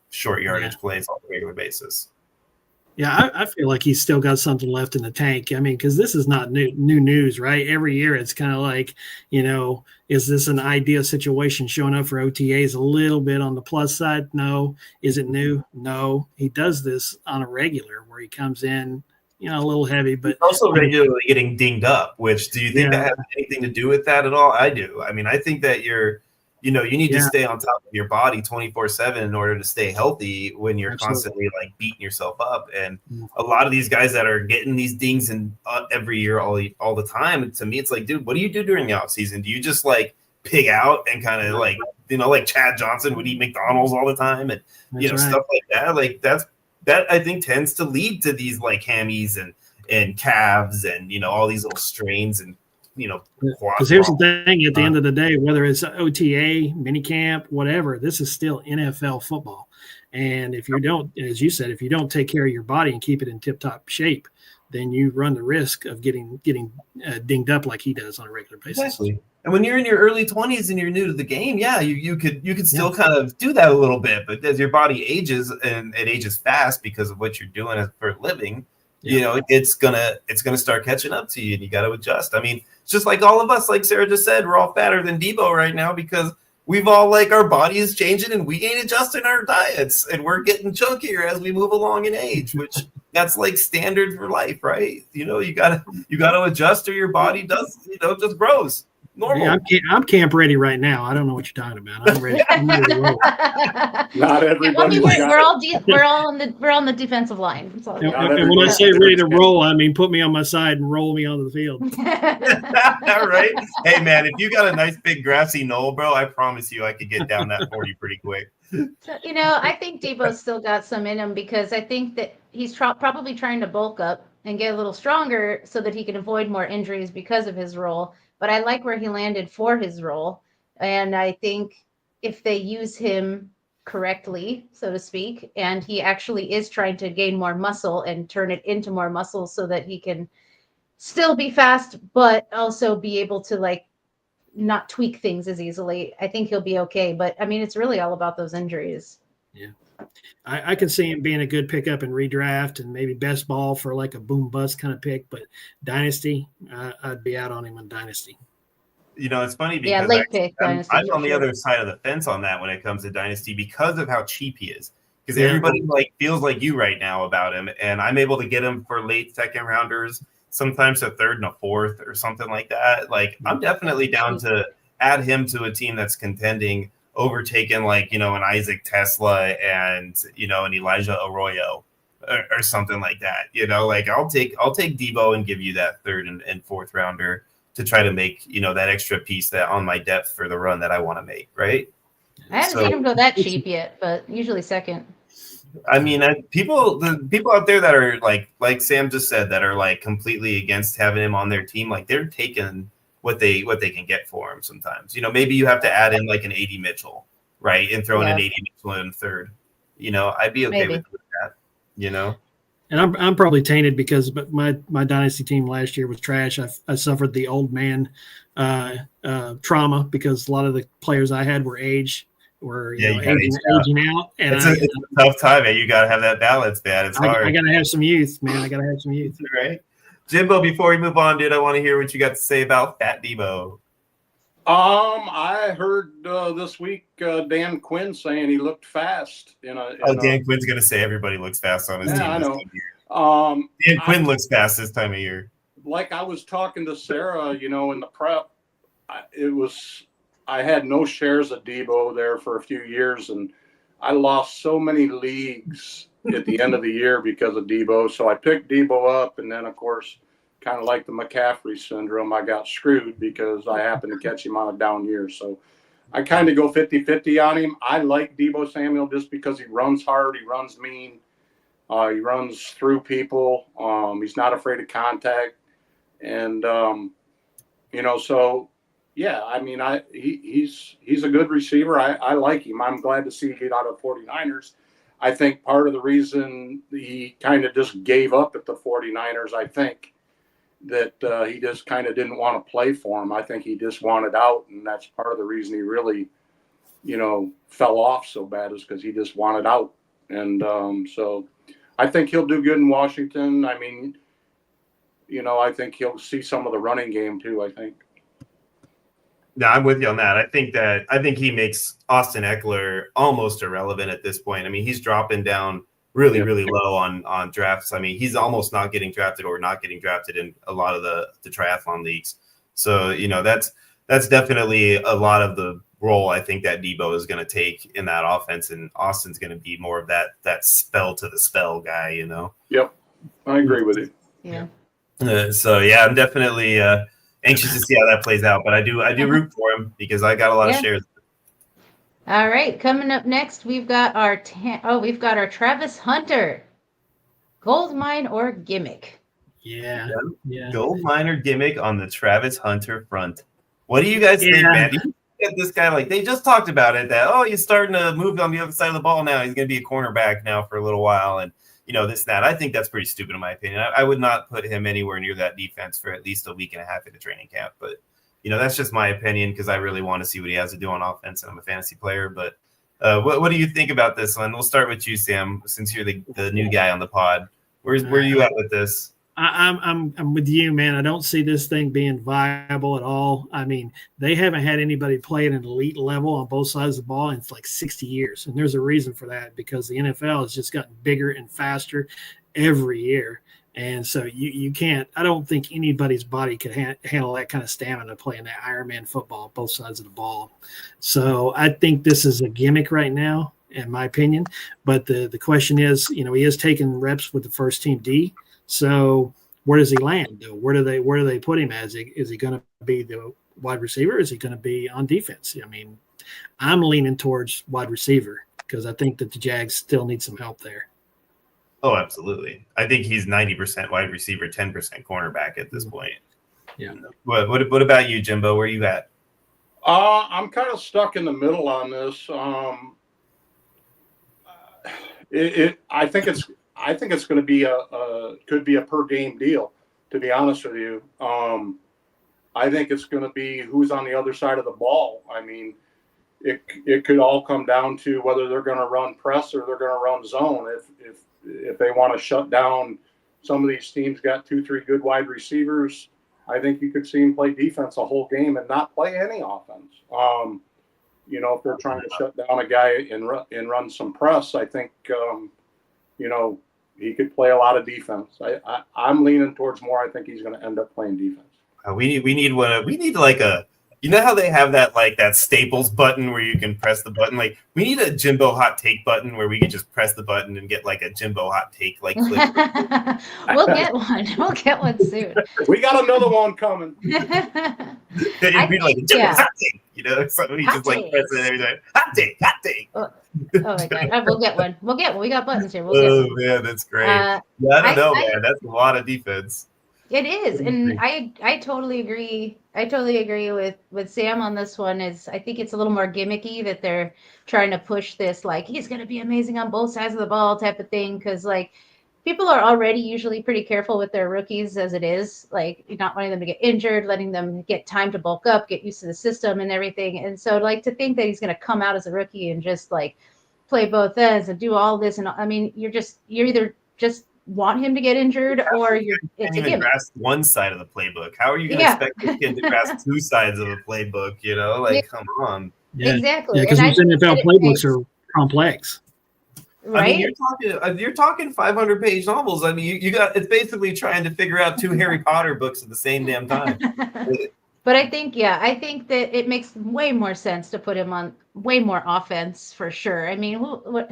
short yardage plays on a regular basis? Yeah, I feel like he's still got something left in the tank. I mean, because this is not new news, right? Every year it's kind of like, is this an ideal situation? Showing up for OTAs a little bit on the plus side? No. Is it new? No. He does this on a regular where he comes in, a little heavy, but he's also regularly getting dinged up, which do you think that has anything to do with that at all? I do. I mean, I think that you need to stay on top of your body 24/7 in order to stay healthy when you're constantly like beating yourself up. And a lot of these guys that are getting these dings and every year, all the time, to me, it's like, dude, what do you do during the off season? Do you just like pig out and kind of like, like Chad Johnson would eat McDonald's all the time and, stuff like that? Like that I think tends to lead to these like hammies and calves and, all these little strains and, because here's the thing, at the end of the day, whether it's OTA, minicamp, whatever, this is still NFL football. And if you don't, as you said, if you don't take care of your body and keep it in tip-top shape, then you run the risk of getting dinged up like he does on a regular basis. Exactly. And when you're in your early 20s and you're new to the game, you could still kind of do that a little bit. But as your body ages, and it ages fast because of what you're doing for a living, it's gonna start catching up to you, and you got to adjust. I mean, it's just like all of us, like Sarah just said, we're all fatter than Debo right now because we've all our body is changing and we ain't adjusting our diets, and we're getting chunkier as we move along in age, which that's like standard for life, right? You gotta adjust, or your body does, just grows. Normal. Yeah, I'm camp ready right now. I don't know what you're talking about. I'm ready. I'm ready to roll. Not Well, I everybody. mean, we're all on the defensive line. That's all. And, Not and when I everybody say ready to deserves roll, I mean put me on my side and roll me onto the field. Right? Hey, man, if you got a nice big grassy knoll, bro, I promise you I could get down that 40 pretty quick. So, I think Debo's still got some in him because I think that he's probably trying to bulk up and get a little stronger so that he can avoid more injuries because of his role. But I like where he landed for his role. And I think if they use him correctly, so to speak, and he actually is trying to gain more muscle and turn it into more muscle so that he can still be fast, but also be able to not tweak things as easily, I think he'll be okay. But I mean, it's really all about those injuries. Yeah. I can see him being a good pickup in redraft and maybe best ball for like a boom bust kind of pick, but dynasty, I'd be out on him on dynasty. It's funny because late pick, I'm dynasty, on the for other sure. side of the fence on that when it comes to dynasty because of how cheap he is. Because Yeah. everybody feels like you right now about him, and I'm able to get him for late second rounders, sometimes a third and a fourth or something like that. I'm definitely down to add him to a team that's contending, overtaken an Isaac Tesla and an Elijah Arroyo or something like that. I'll take Debo and give you that third and fourth rounder to try to make that extra piece that on my depth for the run that I want to make, right? I haven't seen him go that cheap yet, but usually second. I mean, the people out there that are like Sam just said, that are completely against having him on their team, they're taking what they can get for him sometimes. Maybe you have to add in an AD Mitchell, right, and throw in an AD Mitchell in third. I'd be okay with that. And I'm probably tainted because my dynasty team last year was trash. I suffered the old man trauma because a lot of the players I had were aging out. And it's a tough time, man. You got to have that balance, man. It's hard. I got to have some youth, man. I got to have some youth. Right. Jimbo, before we move on, dude, I want to hear what you got to say about Fat Debo. I heard this week Dan Quinn saying he looked fast. Dan Quinn's gonna say everybody looks fast on his team. I know. Dan Quinn looks fast this time of year. Like I was talking to Sarah, in the prep, I had no shares of Debo there for a few years, and I lost so many leagues at the end of the year because of Debo. So I picked Debo up, and then of course, kind of like the McCaffrey syndrome, I got screwed because I happened to catch him on a down year. So I kind of go 50-50 on him. I like Debo Samuel just because he runs hard, he runs mean, he runs through people. He's not afraid of contact. And, so, yeah, I mean, he's a good receiver. I like him. I'm glad to see him get out of 49ers. I think part of the reason he kind of just gave up at the 49ers, I think, that he just kind of didn't want to play for him. I think he just wanted out, and that's part of the reason he really, fell off so bad is because he just wanted out. And so I think he'll do good in Washington. I mean, I think he'll see some of the running game too, I think. No, I'm with you on that. I think he makes Austin Eckler almost irrelevant at this point. I mean, he's dropping down really, really low on drafts. I mean, he's almost not getting drafted or not getting drafted in a lot of the triathlon leagues. So, that's definitely a lot of the role I think that Debo is going to take in that offense, and Austin's going to be more of that spell to the spell guy, Yep, I agree with you. Yeah. So yeah, I'm definitely anxious to see how that plays out, but I do root for him because I got a lot of shares. All right, coming up next, we've got our Travis Hunter, gold mine or gimmick. Yeah. Gold mine or gimmick on the Travis Hunter front. What do you guys think, man? Do you get this guy they just talked about it that he's starting to move on the other side of the ball now. He's going to be a cornerback now for a little while, and this and that. I think that's pretty stupid in my opinion. I would not put him anywhere near that defense for at least a week and a half at the training camp, but. That's just my opinion because I really want to see what he has to do on offense, and I'm a fantasy player. But what do you think about this one? We'll start with you, Sam, since you're the new guy on the pod. Where are you at with this? I'm with you, man. I don't see this thing being viable at all. I mean, they haven't had anybody play at an elite level on both sides of the ball in 60 years, and there's a reason for that because the NFL has just gotten bigger and faster every year. And so you can't. I don't think anybody's body could handle that kind of stamina playing that Ironman football, both sides of the ball. So I think this is a gimmick right now, in my opinion. But the question is, he is taking reps with the first team D. So where does he land? Where do they put him as? Is he going to be the wide receiver? Is he going to be on defense? I mean, I'm leaning towards wide receiver because I think that the Jags still need some help there. Oh, absolutely. I think he's 90% wide receiver, 10% cornerback at this point. Yeah. What about you, Jimbo? Where are you at? I'm kind of stuck in the middle on this. I think it's going to be could be a per game deal, to be honest with you. I think it's going to be who's on the other side of the ball. I mean, it could all come down to whether they're going to run press or they're going to run zone. If they want to shut down some of these teams, got 2-3 good wide receivers, I think you could see them play defense a whole game and not play any offense. If they're trying to shut down a guy and run some press, I think, he could play a lot of defense. I'm leaning towards more. I think he's going to end up playing defense. We need like a, how they have that Staples button where you can press the button. Like, we need a Jimbo hot take button where we can just press the button and get like a Jimbo hot take clip. We'll get one. We'll get one soon. We got another one coming. It'd be like Jimbo hot take, so we just like press it every time. Hot take. Oh my god, we'll get one. We got buttons here. We'll get one. Man, that's great. I don't know, man. That's a lot of defense. It is, and I totally agree. I totally agree with Sam on this one. I think it's a little more gimmicky that they're trying to push this, like, he's going to be amazing on both sides of the ball type of thing, because like people are already usually pretty careful with their rookies as it is, like not wanting them to get injured, letting them get time to bulk up, get used to the system and everything. And so like to think that he's going to come out as a rookie and just like play both ends and do all this, and I mean, you're either just want him to get injured or it's a gimmick. Grasp one side of the playbook. How are you going to expect this kid to grasp two sides of the playbook? Come on. Yeah. Exactly. Yeah, because these NFL playbooks are complex. Right. I mean, you're talking 500-page novels. I mean, it's basically trying to figure out two Harry Potter books at the same damn time. But I think that it makes way more sense to put him on way more offense for sure. I mean, what?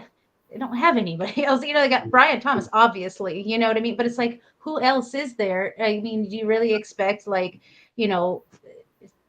They don't have anybody else. They got Brian Thomas, obviously, you know what I mean? But it's like, who else is there? I mean, do you really expect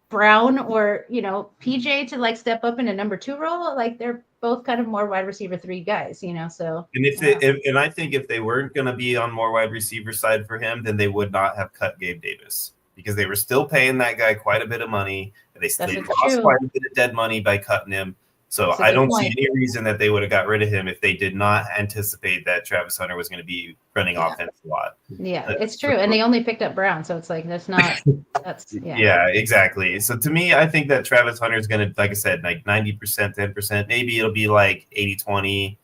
Brown or, PJ to like step up in a number 2 role? Like they're both kind of more wide receiver 3 guys, so. And I think if they weren't going to be on more wide receiver side for him, then they would not have cut Gabe Davis, because they were still paying that guy quite a bit of money. And they lost quite a bit of dead money by cutting him. So I don't see any reason that they would have got rid of him if they did not anticipate that Travis Hunter was going to be running offense a lot. Yeah, it's true. And they only picked up Brown. So it's like, Yeah, exactly. So to me, I think that Travis Hunter is going to, like I said, like 90%, 10%. Maybe it'll be like 80-20,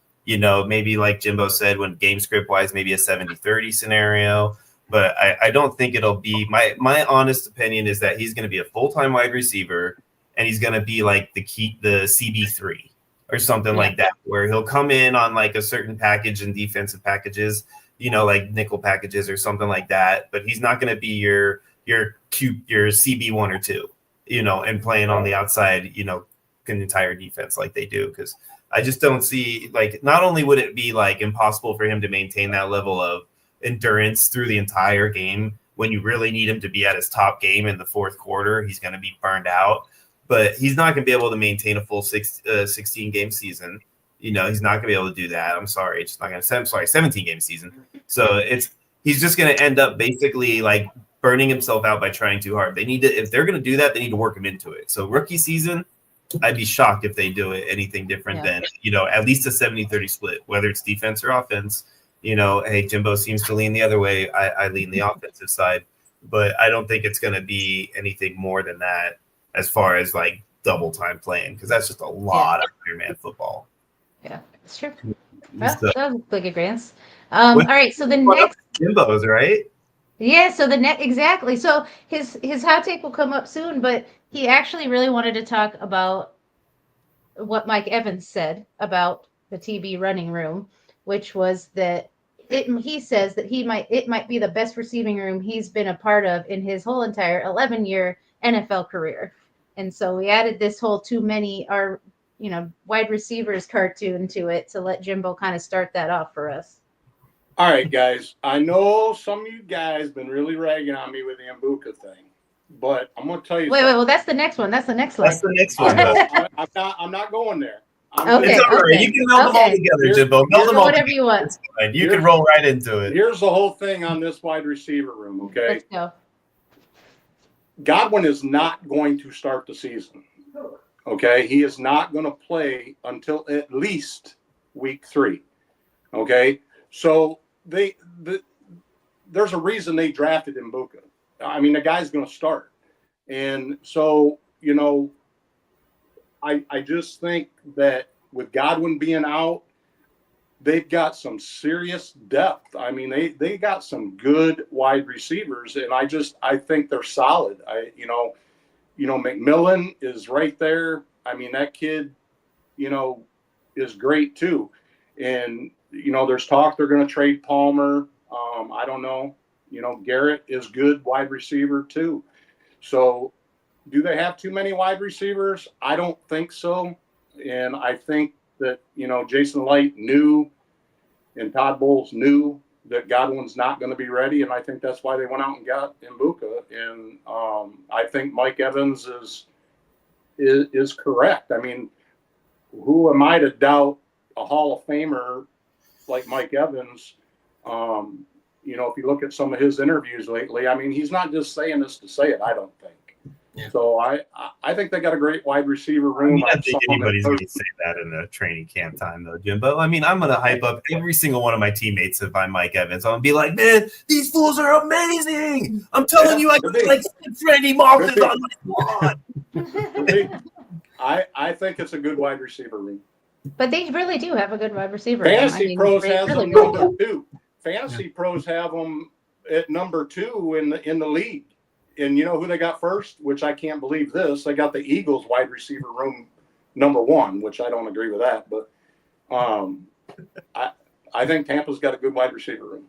maybe like Jimbo said, when game script wise, maybe a 70-30 scenario. But I don't think it'll be, my honest opinion is that he's going to be a full-time wide receiver. And he's going to be like the CB3 or something like that, where he'll come in on like a certain package and defensive packages, like nickel packages or something like that. But he's not going to be your CB1 or 2, and playing on the outside, an entire defense like they do. Because I just don't see, like, not only would it be like impossible for him to maintain that level of endurance through the entire game, when you really need him to be at his top game in the fourth quarter, he's going to be burned out. But he's not going to be able to maintain a full 16-game season. He's not going to be able to do that. I'm sorry. It's not going to. 17-game season. So he's just going to end up basically like burning himself out by trying too hard. They need to, if they're going to do that, they need to work him into it. So rookie season, I'd be shocked if they do it anything different than, at least a 70-30 split, whether it's defense or offense. Hey, Jimbo seems to lean the other way. I lean the offensive side, but I don't think it's going to be anything more than that as far as like double time playing, because that's just a lot of Ironman football. Yeah, it's true. Well, that was like a grants. All right, so the next Jimbo's, right? Yeah, so exactly. So his hot take will come up soon, but he actually really wanted to talk about what Mike Evans said about the TB running room, which was that he says that it might be the best receiving room he's been a part of in his whole entire 11-year NFL career. And so we added this whole too many wide receivers cartoon to it to let Jimbo kind of start that off for us. All right, guys. I know some of you guys been really ragging on me with the Mbuka thing, but I'm going to tell you. Wait. Well, that's the next one. That's the next slide. That's the next one. Though. I'm not going there. Okay, it's all right. You can meld them all together, Jimbo. Meld them all whatever together. you want. You can roll right into it. Here's the whole thing on this wide receiver room, okay? Let's go. Godwin is not going to start the season, okay? He is not going to play until at least week 3, okay? So there's a reason they drafted Mbuka. I mean, the guy's going to start. And so, I just think that with Godwin being out, they've got some serious depth. I mean, they got some good wide receivers, and I think they're solid. McMillan is right there. I mean, that kid, is great too. And there's talk they're going to trade Palmer. I don't know. Garrett is good wide receiver too. So, do they have too many wide receivers? I don't think so. And I think that, Jason Light knew and Todd Bowles knew that Godwin's not going to be ready. And I think that's why they went out and got Mbuka. And I think Mike Evans is correct. I mean, who am I to doubt a Hall of Famer like Mike Evans? If you look at some of his interviews lately, I mean, he's not just saying this to say it, I don't think. Yeah. So I think they got a great wide receiver room. I think anybody's going to say that in the training camp time, though, Jim. But I mean, I'm going to hype up every single one of my teammates if I'm Mike Evans. I'm going to be like, man, these fools are amazing. I'm telling you, I can like Randy Moss is on my squad. I think it's a good wide receiver room. But they really do have a good wide receiver. Fantasy Pros has them number 2. Fantasy Pros have them at number 2 in the league. And you know who they got first? Which I can't believe this. They got the Eagles wide receiver room number 1, which I don't agree with that. But I think Tampa's got a good wide receiver room.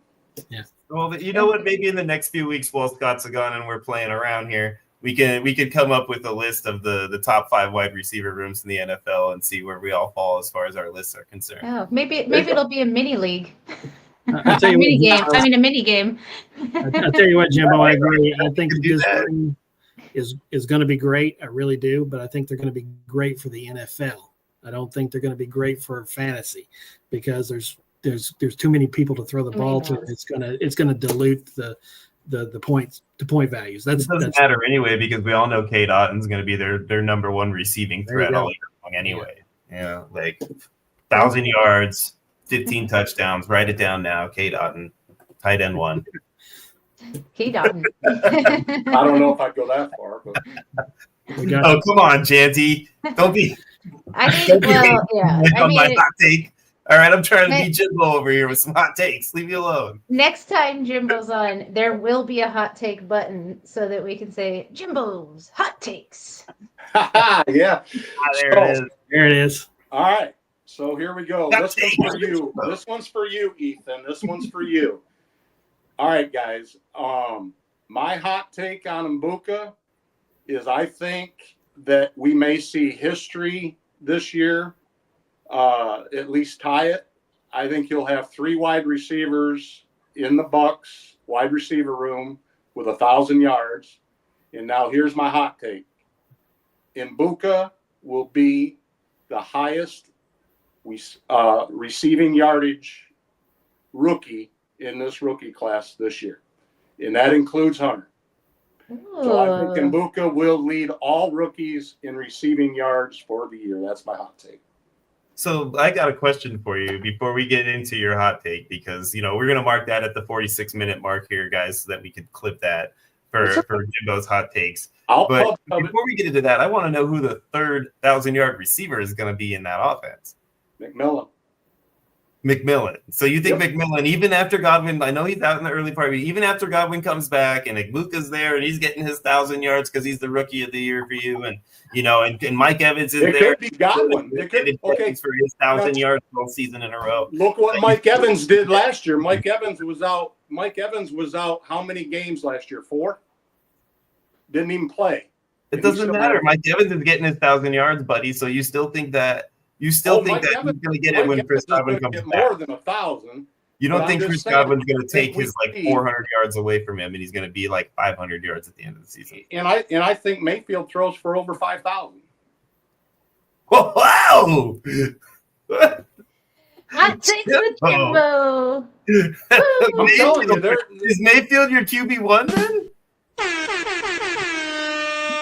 Yeah. Well, you know what? Maybe in the next few weeks, while Scott's gone and we're playing around here, we could come up with a list of the top 5 wide receiver rooms in the NFL and see where we all fall as far as our lists are concerned. Oh, maybe it'll be a mini league. I'll tell you a mini game. I'll tell you what, Jimbo, I agree. I think this team is going to be great. I really do, but I think they're going to be great for the NFL. I don't think they're going to be great for fantasy because there's too many people to throw the ball to. It's gonna dilute the point values. It doesn't matter anyway because we all know Cade Otton's going to be their number 1 receiving threat all year long anyway. Yeah, like 1,000 yards. 15 touchdowns. Write it down now. Cade Otton, tight end 1. Cade Otton. I don't know if I'd go that far, but oh, come on, Janty. Don't be. I think. Well, yeah. My hot take. All right, I'm trying to be Jimbo over here with some hot takes. Leave me alone. Next time Jimbo's on, there will be a hot take button so that we can say Jimbo's hot takes. Yeah. There it is. All right. So here we go. This one's for you. This one's for you, Ethan. This one's for you. All right, guys. My hot take on Mbuka is I think that we may see history this year, at least tie it. I think you'll have 3 wide receivers in the Bucs wide receiver room with 1,000 yards. And now here's my hot take. Mbuka will be the highest receiving yardage rookie in this rookie class this year. And that includes Hunter. Ooh. So I think Mbuka will lead all rookies in receiving yards for the year. That's my hot take. So I got a question for you before we get into your hot take, because, we're going to mark that at the 46-minute mark here, guys, so that we could clip that for Jimbo's hot takes. But before we get into that, I want to know who the third 1,000-yard receiver is going to be in that offense. McMillan. McMillan. So you think Yep. McMillan, even after Godwin, I know he's out in the early part, but even after Godwin comes back and Igbuka's there and he's getting his 1,000 yards because he's the rookie of the year for you, and and Mike Evans is It there. could be Godwin. It could, okay. For his 1,000 yards all season in a row. Look what Mike Evans did last year. Mike Evans was out. How many games last year? 4. Didn't even play. It doesn't matter. Mike Evans is getting his 1,000 yards, buddy. So you still think that he's going to get it when Chris Godwin comes back? More than 1,000. You don't think Chris Godwin's going to take his 400 yards away from him, and he's going to be like 500 yards at the end of the season? And I think Mayfield throws for over 5,000. Wow! Hot takes with Jimbo. I'm telling you, is Mayfield your QB1 then?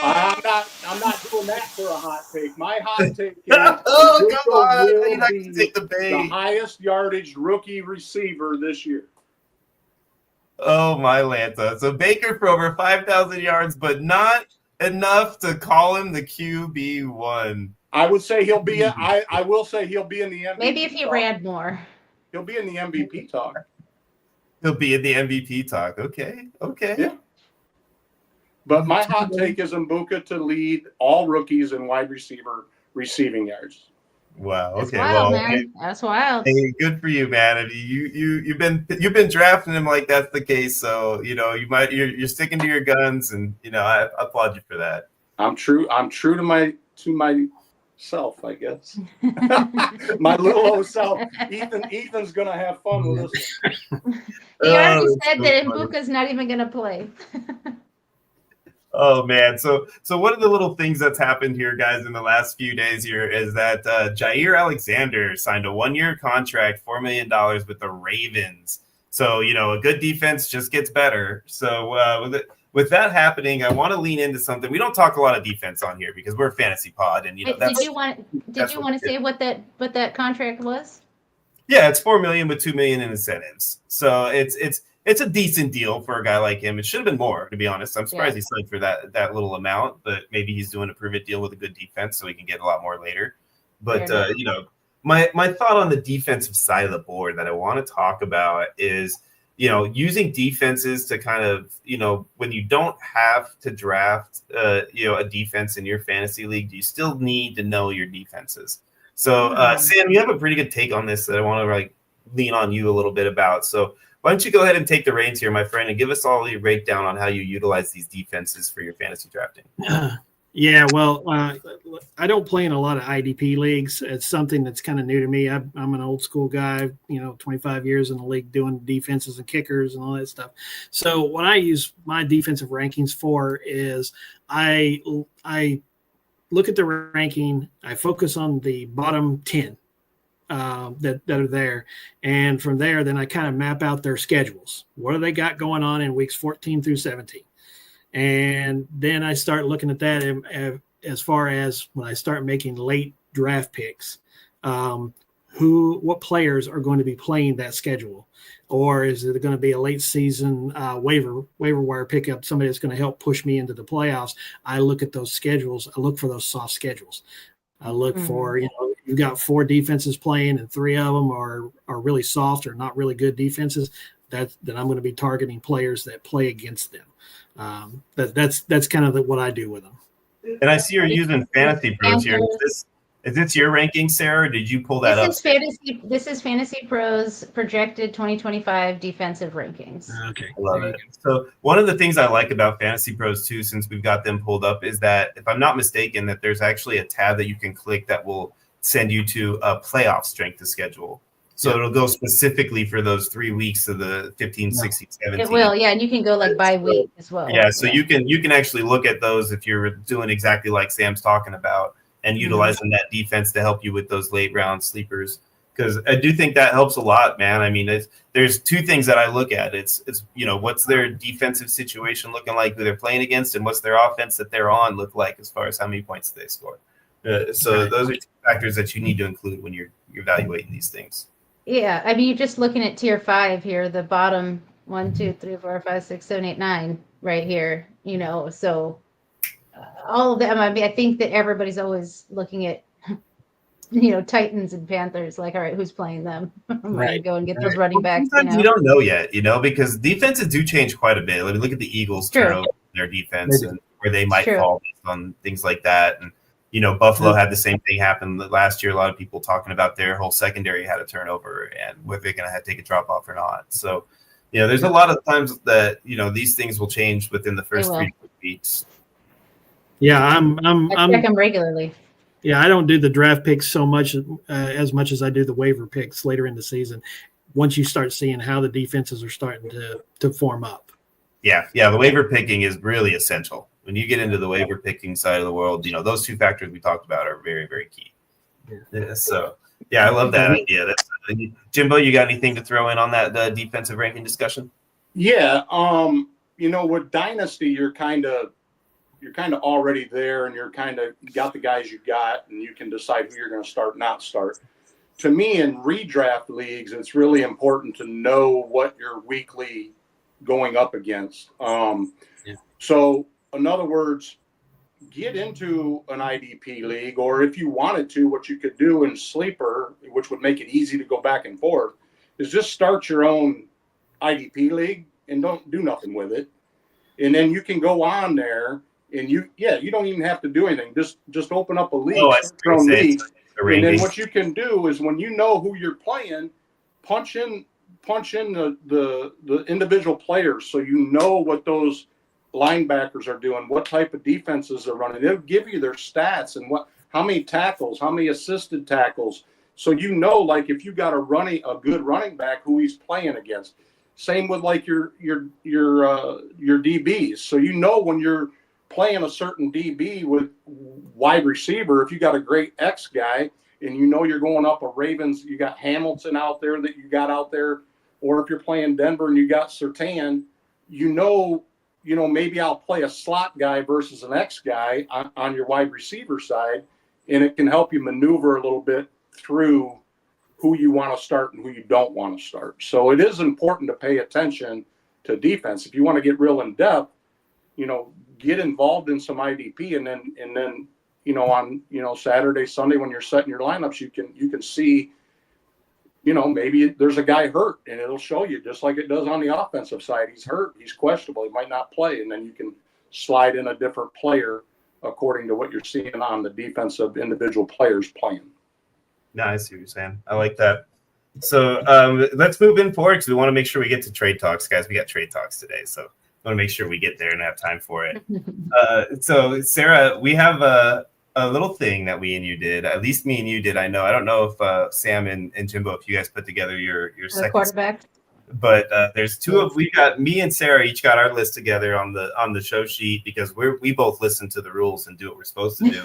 I'm not doing that for a hot take. My hot take is oh, come on. You're not going to take the bait. The highest yardage rookie receiver this year. Oh, my Lanta. So Baker for over 5,000 yards, but not enough to call him the QB1. I would say he'll be. I will say he'll be in the MVP. Maybe if he ran more. He'll be in the MVP talk. He'll be in the MVP talk. Okay. Yeah. But my hot take is Igbuka to lead all rookies in wide receiver receiving yards. Wow. That's Okay. wild, Well, man. hey, That's wild. hey, good for you, man. I mean, you've been drafting him like that's the case. So you're sticking to your guns, and I applaud you for that. I'm true to myself, I guess. My little old self. Ethan's gonna have fun with this. He already Oh, said that's that so funny. Igbuka's not even going to play. Oh man, so one of the little things that's happened here, guys, in the last few days here is that Jair Alexander signed a 1-year contract, $4 million with the Ravens. So a good defense just gets better. So with that happening, I want to lean into something. We don't talk a lot of defense on here because we're a fantasy pod, and Wait, that's did you want to say what that contract was? yeah, it's $4 million with $2 million in incentives. So it's a decent deal for a guy like him. It should have been more, to be honest. I'm surprised he signed for that little amount, but maybe he's doing a prove-it deal with a good defense so he can get a lot more later. But, my thought on the defensive side of the board that I want to talk about is, using defenses to kind of, when you don't have to draft, a defense in your fantasy league, you still need to know your defenses. So, Sam, you have a pretty good take on this that I want to lean on you a little bit about. So, why don't you go ahead and take the reins here, my friend, and give us all your breakdown on how you utilize these defenses for your fantasy drafting? Yeah, well, I don't play in a lot of IDP leagues. It's something that's kind of new to me. I'm an old school guy, 25 years in the league doing defenses and kickers and all that stuff. So what I use my defensive rankings for is I look at the ranking, I focus on the bottom 10. That are there. And from there, then I kind of map out their schedules. What do they got going on in weeks 14 through 17? And then I start looking at that as far as when I start making late draft picks, what players are going to be playing that schedule? Or is it going to be a late season waiver wire pickup, somebody that's going to help push me into the playoffs? I look at those schedules. I look for those soft schedules. I look for, you've got 4 defenses playing and 3 of them are really soft or not really good defenses. Then I'm going to be targeting players that play against them. That's kind of what I do with them. And I see you're using Fantasy Pros here. Is this your ranking, Sarah? Or did you pull that up? This is Fantasy Pros projected 2025 defensive rankings. Okay. I love it. So one of the things I like about Fantasy Pros too, since we've got them pulled up, is that if I'm not mistaken, that there's actually a tab that you can click that will send you to a playoff strength of schedule. So it'll go specifically for those 3 weeks of the 15, 16, 17. It will, yeah, and you can go by week as well. Yeah, so you can actually look at those if you're doing exactly like Sam's talking about and utilizing that defense to help you with those late round sleepers. Because I do think that helps a lot, man. I mean, there's 2 things that I look at. It's what's their defensive situation looking like, who they're playing against, and what's their offense that they're on look like as far as how many points they score. So those are 2 factors that you need to include when you're evaluating these things. Yeah, I mean, you're just looking at tier 5 here, the bottom 1, 2, 3, 4, 5, 6, 7, 8, 9 right here, so all of them. I mean, I think that everybody's always looking at Titans and Panthers. Like, all right, who's playing them? I'm gonna Right. go and get those running backs. Sometimes you don't know yet, because defenses do change quite a bit. I mean, look at the Eagles True. turnover in their defense They do. and where they might True. fall based on things like that. And Buffalo had the same thing happen last year. A lot of people talking about their whole secondary had a turnover and whether they're going to have to take a drop off or not. So, there's a lot of times that these things will change within the first will. 3 weeks. Yeah, I check them regularly. Yeah, I don't do the draft picks so much as much as I do the waiver picks later in the season. Once you start seeing how the defenses are starting to form up. Yeah, the waiver picking is really essential. When you get into the waiver picking side of the world, those 2 factors we talked about are very, very key. Yeah, so, I love that idea. Jimbo, you got anything to throw in on that defensive ranking discussion? Yeah, with Dynasty, you're kind of already there, and you got the guys you got, and you can decide who you're going to start, not start. To me, in redraft leagues, it's really important to know what you're weekly going up against. So, in other words, get into an IDP league, or if you wanted to, what you could do in Sleeper, which would make it easy to go back and forth, is just start your own IDP league and don't do nothing with it. And then you can go on there and you don't even have to do anything. Just open up a league, start your own league. And then what you can do is when you know who you're playing, punch in the individual players so you know what those linebackers are doing, what type of defenses they're running. It'll give you their stats and how many tackles, how many assisted tackles. So like if you got a good running back who he's playing against. Same with like your DBs. So when you're playing a certain DB with wide receiver, if you got a great X guy and you're going up a Ravens, you got Hamilton out there that you got out there, or if you're playing Denver and you got Surtain, maybe I'll play a slot guy versus an X guy on your wide receiver side, and it can help you maneuver a little bit through who you want to start and who you don't want to start. So it is important to pay attention to defense. If you want to get real in depth, get involved in some IDP, and then on Saturday, Sunday when you're setting your lineups, you can see maybe there's a guy hurt, and it'll show you just like it does on the offensive side. He's hurt, he's questionable, he might not play, and then you can slide in a different player according to what you're seeing on the defensive individual players playing. No, I see what you're saying. I like that. So let's move in forward because we want to make sure we get to trade talks, guys. We got trade talks today, so I want to make sure we get there and have time for it. So Sarah, we have a little thing that we and you did. At least me and you did. I don't know if Sam and Jimbo, if you guys put together your second quarterback. But there's we got me and Sarah each got our list together on the show sheet because we both listen to the rules and do what we're supposed to do,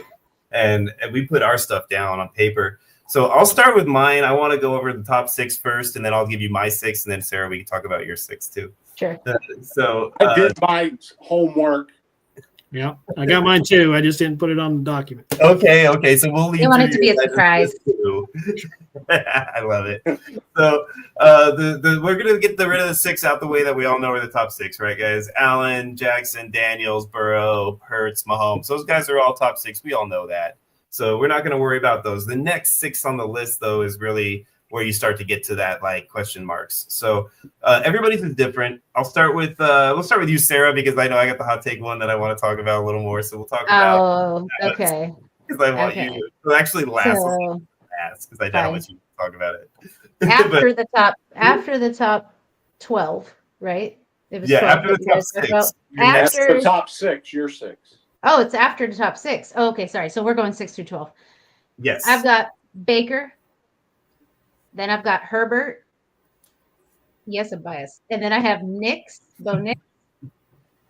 and we put our stuff down on paper. So I'll start with mine. I want to go over the top 6 first, and then I'll give you my 6, and then Sarah, we can talk about your 6 too. Sure. So I did my homework. Yeah, I got mine too. I just didn't put it on the document. Okay. So we'll leave. You want it to be a surprise. I love it. So we're gonna get rid of the 6 out the way that we all know are the top 6, right, guys? Allen, Jackson, Daniels, Burrow, Hurts, Mahomes. Those guys are all top 6. We all know that. So we're not going to worry about those. The next 6 on the list, though, is really where you start to get to that question marks. So everybody's is different. I'll start with we'll start with you, Sarah, because I know I got the hot take one that I want to talk about a little more. So we'll talk about. Oh, okay. Because I want you to actually last because I know how much you talk about it. After the top 12, right? It was 12 after the top 6. After the top 6, you're 6. Oh, it's after the top 6. Oh, okay, sorry. So we're going 6 through 12. Yes. I've got Baker. Then I've got Herbert. Yes, I'm biased. And then I have Bo Nix.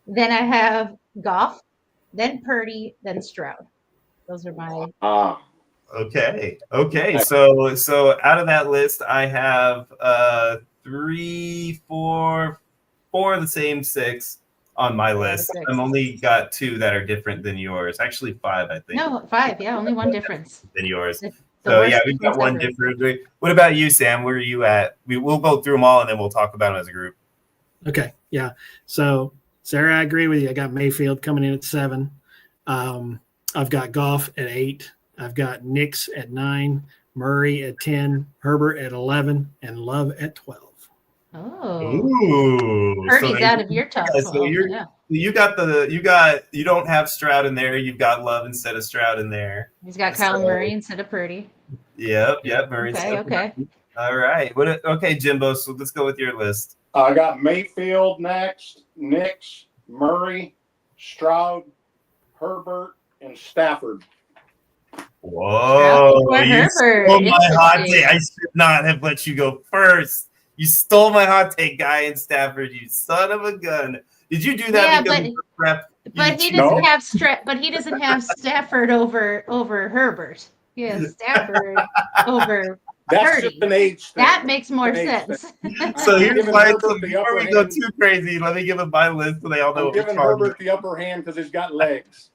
Then I have Goff. Then Purdy. Then Stroud. Those are my. Okay. So out of that list, I have 3, 4 of the same 6 on my list. I've only got 2 that are different than yours. Actually, 5, I think. No, 5. Yeah, only one difference than yours. So yeah, we've got one different. What about you, Sam? Where are you at? We'll go through them all and then we'll talk about them as a group. Okay. Yeah. So Sarah, I agree with you. I got Mayfield coming in at 7. I've got Goff at 8. I've got Nix at 9, Murray at 10, Herbert at 11, and Love at 12. Oh, Ooh. Purdy's then- out of your top yeah, 12. so Yeah. you don't have Stroud in there. You've got Love instead of Stroud in there. He's got Kyle Murray instead of Purdy. Yep. Murray Okay, instead of okay. Purdy. All right. Okay, Jimbo. So let's go with your list. I got Mayfield next, Nix, Murray, Stroud, Herbert, and Stafford. Whoa! Or You Herbert. stole my hot Interesting. take. I should not have let you go first. You stole my hot take, guy in Stafford. You son of a gun! Did you do that Yeah, because but- of the prep? But he You- doesn't No. have But he doesn't have Stafford over Herbert. He has Stafford over. That's Purdy. just an age thing. That makes more Makes sense. So I'm here's giving my Herbert so the before upper we go hand. too crazy. Let me give them my list so they all know I'm what we're giving talking Herbert the upper hand because he's got legs.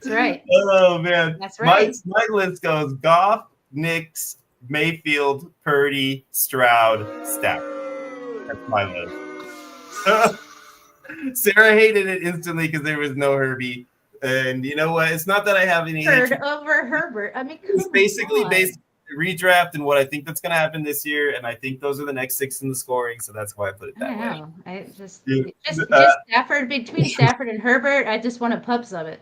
That's right. Oh man, That's right. My list goes Goff, Nix, Mayfield, Purdy, Stroud, Stafford. That's my list. Sarah hated it instantly because there was no Herbie, and you know what? It's not that I have any. Third over Herbert. I mean, It's come basically on. based redraft and what I think that's going to happen this year, and I think those are the next 6 in the scoring, so that's why I put it I that don't way. know. I just Yeah. just Uh, Stafford between Stafford and Herbert. I just want to pubs of it.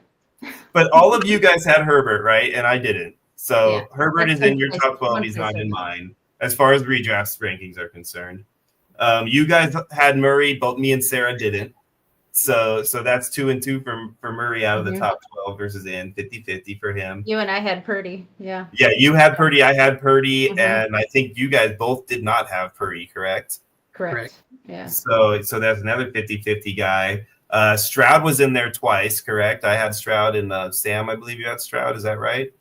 But all of you guys had Herbert, right? And I didn't. So Yeah, Herbert that's is in your one top 12. place- He's one not place in in. mine as far as redraft rankings are concerned. You guys had Murray, both me and Sarah didn't. So that's 2 and 2 for Murray out of the Mhm. top 12 versus Ann, 50-50 for him. You and I had Purdy. Yeah. Yeah, you had Purdy, I had Purdy, Mhm. and I think you guys both did not have Purdy, correct? Correct. Correct. Yeah. So that's another 50-50 guy. Stroud was in there twice, correct? I had Stroud and Sam, I believe you had Stroud. Is that right?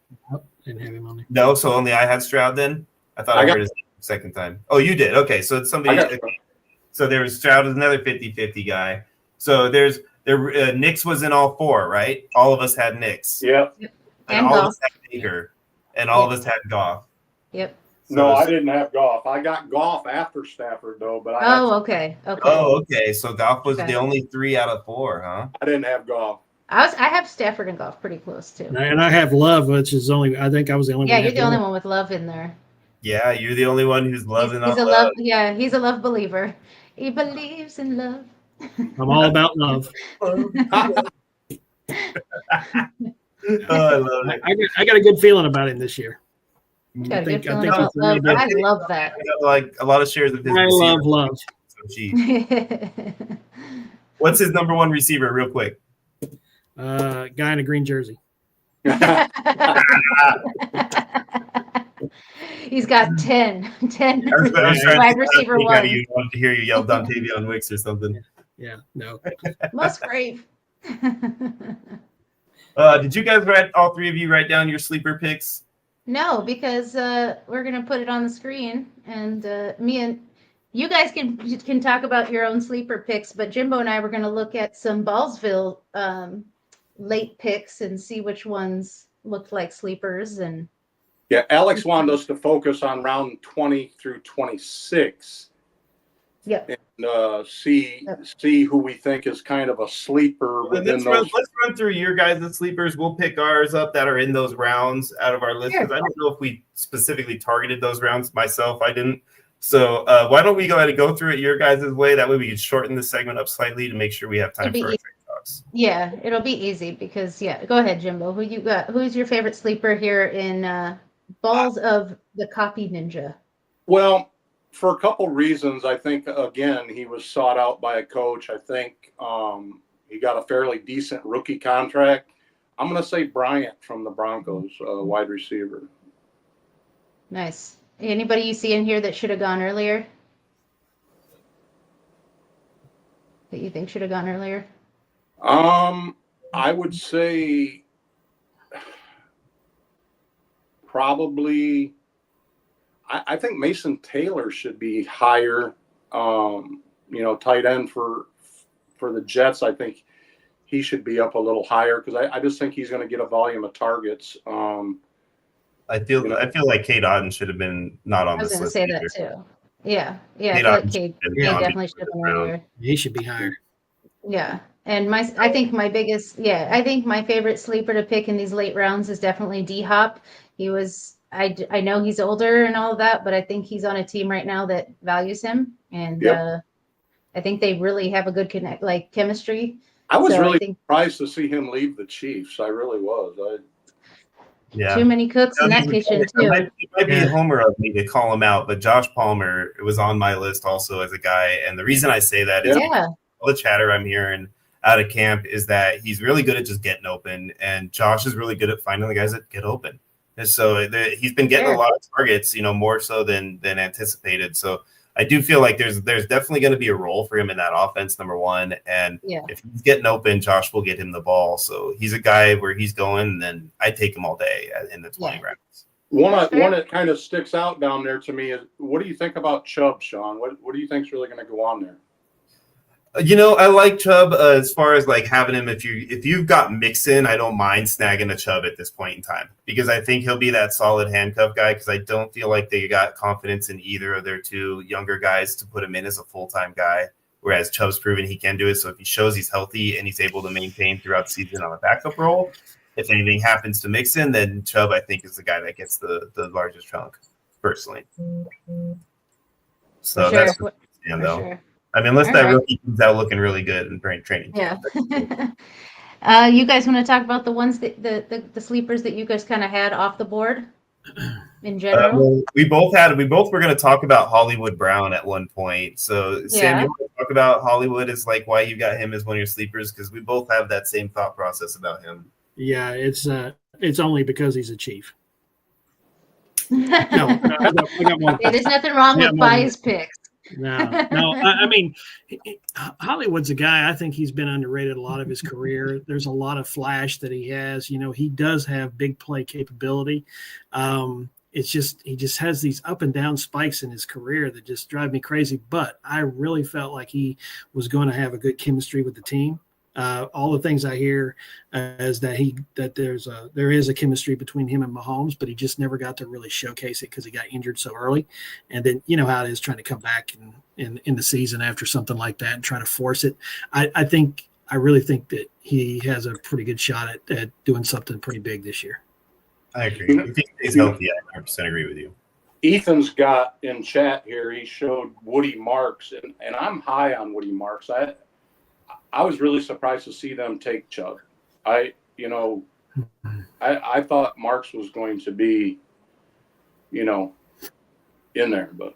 Didn't have him on there. No, so only I had Stroud then? I thought I I got- heard his name the second time. Oh, you did? Okay, so it's somebody. I got- So there was Stroud is another 50-50 guy. So Nix was in all 4, right? All of us had Nix. Yep. And all of Goff. us had Baker. And all of us had Goff. Yep. No, So- I didn't have Goff. I got Goff after Stafford though, but Oh, okay. Okay. Oh, okay. So Goff was Okay. the only 3 out of 4, huh? I didn't have Goff. I have Stafford and Golf pretty close too. And I have Love, which is I think I was the only Yeah, one. you're that the had only Love. one with love in there. Yeah, you're the only one who's loving He's on a love. love. Yeah, he's a love believer. He believes in love. I'm all about love. Oh, I love it. I got a good feeling about him this year. Got a good feeling think about it's a really love. good- I love that. I got like a lot of shares of his I receiver, love love. so cheap. What's his number 1 receiver, real quick? Guy in a green jersey. He's got 10. 10 I was trying to wide think receiver out of one. you. I wanted to hear you yell Dontavion Wicks or something. Yeah, no. Musgrave. Did you guys all 3 of you write down your sleeper picks? No, because we're gonna put it on the screen, and me and you guys can talk about your own sleeper picks. But Jimbo and I were gonna look at some Ballsville late picks and see which ones looked like sleepers. And Yeah, Alex wanted us to focus on round 20 through 26 yep, and see who we think is kind of a sleeper within those. Let's run through your guys' sleepers. We'll pick ours up that are in those rounds out of our list. Sure. Because I don't know if we specifically targeted those rounds. Myself, I didn't. So why don't we go ahead and go through it your guys' way? That way we can shorten the segment up slightly to make sure we have time It'd be for our easy. trade talks. yeah, it'll be easy because go ahead, Jimbo. Who you got? Who's your favorite sleeper here in Balls of the Copy Ninja? Well, for a couple reasons, I think again he was sought out by a coach. I think he got a fairly decent rookie contract. I'm going to say Bryant from the Broncos, wide receiver. Nice. Anybody you see in here that should have gone earlier? That you think should have gone earlier? I would say probably. I think Mason Taylor should be higher. Tight end for the Jets. I think he should be up a little higher because I just think he's going to get a volume of targets. I feel like Kate Otten should have been not on I was this going to list. say either. that too. Yeah. I Kate feel like Otten Cade should have been Yeah, on definitely this should have been round. earlier. He should be higher. Yeah. And I think my favorite sleeper to pick in these late rounds is definitely D-Hop. I know he's older and all of that, but I think he's on a team right now that values him. And I think they really have a good chemistry. I was So really I think surprised to see him leave the Chiefs. I really was. too many cooks in that kitchen It too. might be a homer of me to call him out, but Josh Palmer was on my list also as a guy. And the reason I say that is Yeah. all the chatter I'm hearing out of camp is that he's really good at just getting open, and Josh is really good at finding the guys that get open. And so he's been getting a lot of targets, more so than anticipated. So I do feel like there's definitely going to be a role for him in that offense, number one. And if he's getting open, Josh will get him the ball. So he's a guy where he's going, and then I take him all day in the 20 rounds. One that kind of sticks out down there to me is, what do you think about Chubb, Sean? What do you think is really going to go on there? I like Chubb as far as like having him. If you've got Mixon, I don't mind snagging a Chubb at this point in time, because I think he'll be that solid handcuff guy, because I don't feel like they got confidence in either of their two younger guys to put him in as a full-time guy, whereas Chubb's proven he can do it. So if he shows he's healthy and he's able to maintain throughout the season on a backup role, if anything happens to Mixon, then Chubb, I think, is the guy that gets the largest chunk, personally. So that's what I stand, though. Sure. I mean, unless that rookie comes out looking really good in training. Yeah. You guys want to talk about the ones that the sleepers that you guys kind of had off the board in general? Well, we both were going to talk about Hollywood Brown at one point. So Sam, you want to talk about Hollywood as like why you got him as one of your sleepers? Because we both have that same thought process about him. Yeah, it's only because he's a Chief. No, I got one. There's nothing wrong with biased picks. No. I mean, Hollywood's a guy. I think he's been underrated a lot of his career. There's a lot of flash that he has. He does have big play capability. It's just he just has these up and down spikes in his career that just drive me crazy. But I really felt like he was going to have a good chemistry with the team. All the things I hear is that there is a chemistry between him and Mahomes, but he just never got to really showcase it because he got injured so early. And then you know how it is trying to come back in the season after something like that and trying to force it. I really think that he has a pretty good shot at doing something pretty big this year. I agree. If he stays healthy, I 100% agree with you. Ethan's got in chat here, he showed Woody Marks, and I'm high on Woody Marks. I was really surprised to see them take Chubb. I thought Marks was going to be, in there, but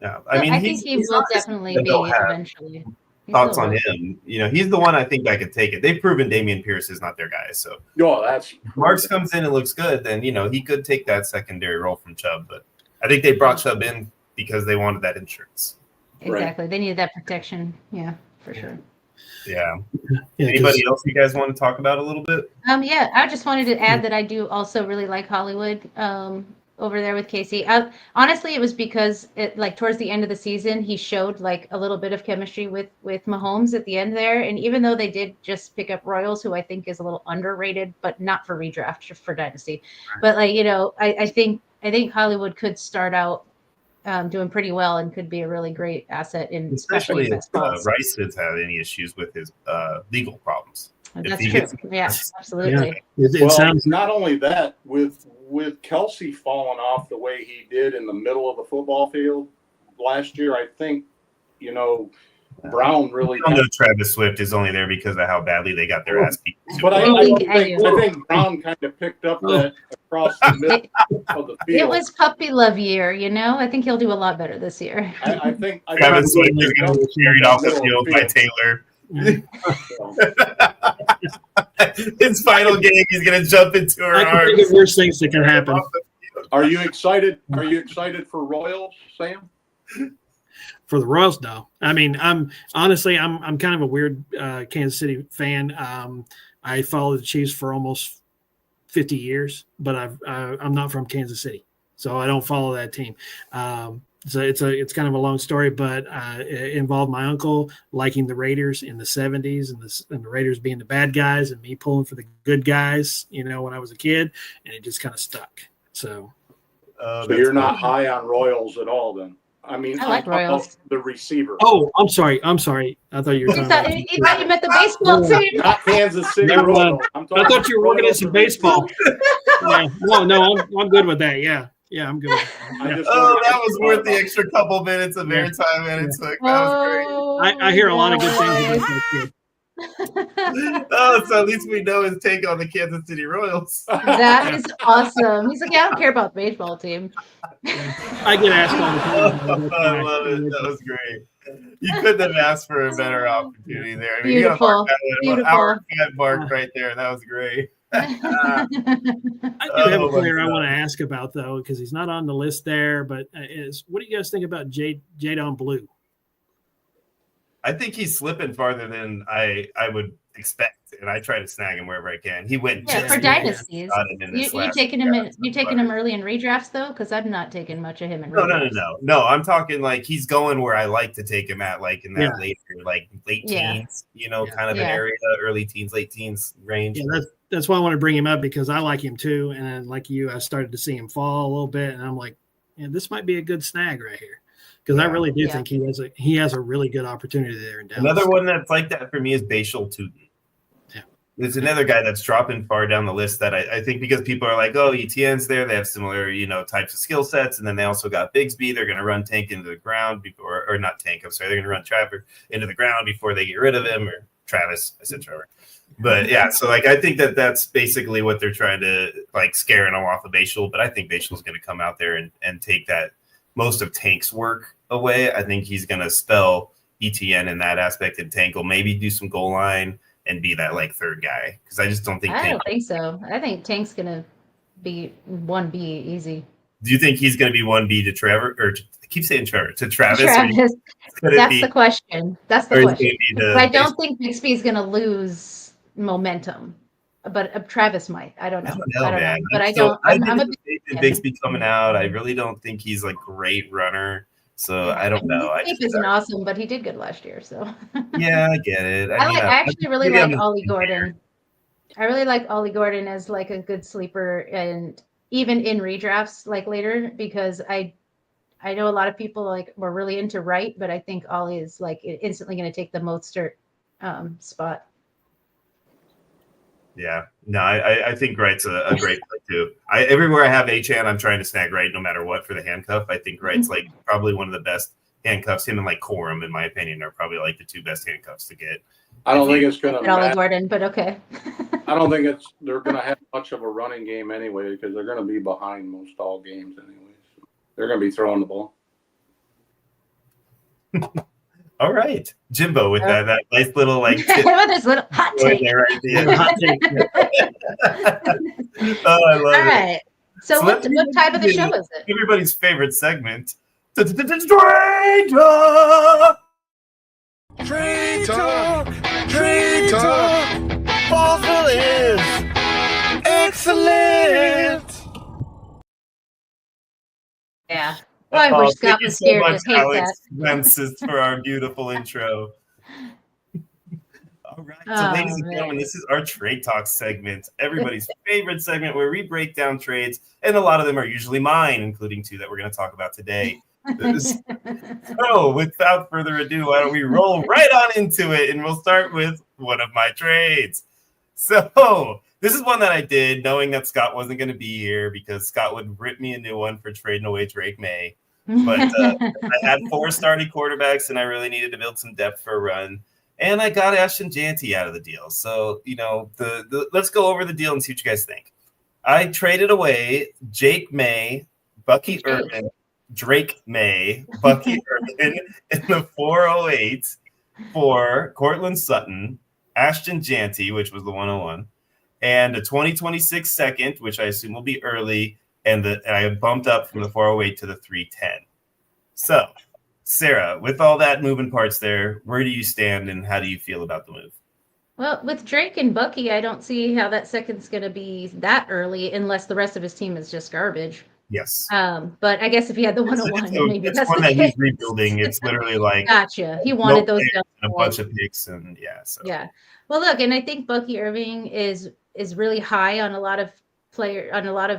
yeah, I think he will definitely be eventually. Thoughts on him? He's the one I think that could take it. They've proven Dameon Pierce is not their guy. So that's Marks comes in and looks good, then he could take that secondary role from Chubb. But I think they brought Chubb in because they wanted that insurance. Exactly, they needed that protection. Yeah, for sure. Yeah. Anybody else you guys want to talk about a little bit? Yeah, I just wanted to add that I do also really like Hollywood over there with Casey. Honestly, it was because towards the end of the season, he showed like a little bit of chemistry with Mahomes at the end there. And even though they did just pick up Royals, who I think is a little underrated, but not for redraft, just for dynasty. Right. But I think Hollywood could start out doing pretty well and could be a really great asset especially if Rice has had any issues with his legal problems. That's true. Yeah, absolutely. Yeah. Sounds not only that, with Kelsey falling off the way he did in the middle of the football field last year, I think Brown really. I know Travis Swift is only there because of how badly they got their ass beat. But I think Brown kind of picked up that across the middle of the field. It was puppy love year, I think he'll do a lot better this year. I think Travis Swift is going to be carried off the field by Taylor. His final game, he's going to jump into her arms. I think the worst things that can happen. Are you excited? Are you excited for Royals, Sam? For the Royals, no. I mean, I'm kind of a weird Kansas City fan. I followed the Chiefs for almost 50 years, but I'm not from Kansas City, so I don't follow that team. So it's kind of a long story, but it involved my uncle liking the Raiders in the 70s and the Raiders being the bad guys and me pulling for the good guys, when I was a kid, and it just kind of stuck. So you're not high on Royals at all then? I mean, I like I'm talking about Royals. the receiver. Oh, I'm sorry. I thought you were You talking thought, about. you thought you meant the baseball team? Not Kansas City Never mind. Royals. I'm I thought you were working at Royals, some the baseball. receiver. Yeah. No, I'm good with that. Yeah, I'm good. With that. I Yeah. just Oh, wondered that what was you worth thought the about extra couple minutes of Yeah. airtime and it took. That was great. Oh, I hear a lot of good things my about that kid. Oh, so at least we know his take on the Kansas City Royals. That is awesome. He's like, yeah, I don't care about the baseball team. I get asked all the time. That's I why. love it. That was great. You couldn't have asked for a better opportunity there. I mean, you got to Beautiful. mark that Beautiful. hour and 5 mark right there. That was great. I do have a Oh, my player I God. want to ask about though, because he's not on the list there. But is what do you guys think about Jadon Blue? I think he's slipping farther than I would expect, and I try to snag him wherever I can. He went Yeah, just for dynasties. got him in You this last taking him draft. you taking him early in redrafts though? Because I'm not taking much of him in No, redrafts. no. I'm talking like he's going where I like to take him at, like in that Yeah. late Yeah. teens, kind of Yeah. an area, early teens, late teens range. Yeah, that's why I want to bring him up because I like him too. And then, like you, I started to see him fall a little bit, and I'm like, yeah, this might be a good snag right here because I really do think he has a really good opportunity there in Dallas. Another one that's like that for me is Bashal Tootin. Yeah. There's another guy that's dropping far down the list that I think because people are like, oh, ETN's there. They have similar, types of skill sets. And then they also got Bigsby. They're going to run Tank into the ground before, or not Tank, I'm sorry. They're going to run Trevor into the ground before they get rid of him, or Travis. I said Trevor. But yeah, so like I think that's basically what they're trying to like scaring him off of Bashal. But I think Bashal's going to come out there and take that most of Tank's work away. I think he's going to spell ETN in that aspect, and Tank will maybe do some goal line and be that like third guy because I just don't think. I don't think so. I think Tank's gonna be 1B easy. Do you think he's going to be 1B to Trevor, or I keep saying Trevor to Travis? Travis. That's the question. That's the question. But I don't think Bixby is gonna lose momentum. But Travis might. I don't know. I don't know. But I don't. I'm a big fan. Bixby coming out. I really don't think he's a great runner. So I don't know. Tape isn't awesome, but he did good last year. So yeah, I get it. I actually really like Ollie Gordon. I really like Ollie Gordon as like a good sleeper, and even in redrafts like later, because I know a lot of people were really into Wright, but I think Ollie is instantly going to take the Mostert spot. Yeah, no, I think Wright's a great play too. Everywhere I have Achane, I'm trying to snag Wright no matter what for the handcuff. I think Wright's probably one of the best handcuffs. Him and Corum, in my opinion, are probably the two best handcuffs to get. I don't think it's going to Ollie Gordon, but okay. I don't think they're going to have much of a running game anyway because they're going to be behind most all games anyway. So they're going to be throwing the ball. All right, Jimbo with that nice little this little hot take. There, right? Hot take, yeah. Oh, I love All it. right. So what type of the show is it? Everybody's favorite segment. Trade Talk. Trade Talk. Trade Talk. Ballsville is excellent. Yeah. Well, I wish Scott was here to hate Alex that. Francis, for our beautiful intro. All right, so ladies and gentlemen, this is our Trade Talk segment, everybody's favorite segment where we break down trades, and a lot of them are usually mine, including two that we're going to talk about today. So, without further ado, why don't we roll right on into it, and we'll start with one of my trades. So, this is one that I did knowing that Scott wasn't going to be here because Scott would rip me a new one for trading away Drake May. But I had 4 starting quarterbacks, and I really needed to build some depth for a run. And I got Ashton Janty out of the deal. So, let's go over the deal and see what you guys think. I traded away Drake May, Bucky Irvin, Drake May, Bucky Irvin in the 408 for Cortland Sutton, Ashton Janty, which was the 101, and a 2026 second, which I assume will be early, and I bumped up from the 408 to the 310. So, Sarah, with all that moving parts there, where do you stand and how do you feel about the move? Well, with Drake and Bucky, I don't see how that second's going to be that early unless the rest of his team is just garbage. Yes. But I guess if he had the 101, maybe it's that's one the that case. he's rebuilding. It's literally Gotcha. He wanted those and a bunch of picks, and so. Yeah. Well, look, and I think Bucky Irving is really high on a lot of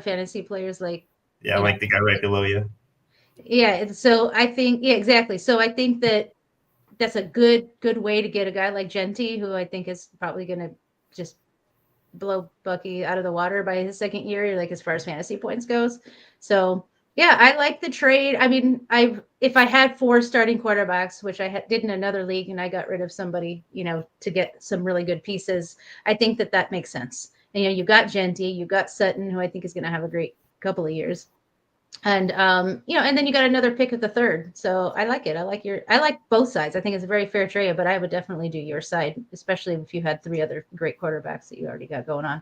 fantasy players. The guy right below you. Yeah, so I think exactly. So I think that's a good way to get a guy like Genty, who I think is probably going to just blow Bucky out of the water by his second year, like as far as fantasy points goes. So yeah, I like the trade. I mean, if I had 4 starting quarterbacks, which I did in another league, and I got rid of somebody, to get some really good pieces, I think that makes sense. And you've got Genty, you've got Sutton, who I think is going to have a great couple of years. And and then you got another pick at the 3rd. So I like it. I like both sides. I think it's a very fair trade, but I would definitely do your side, especially if you had 3 other great quarterbacks that you already got going on.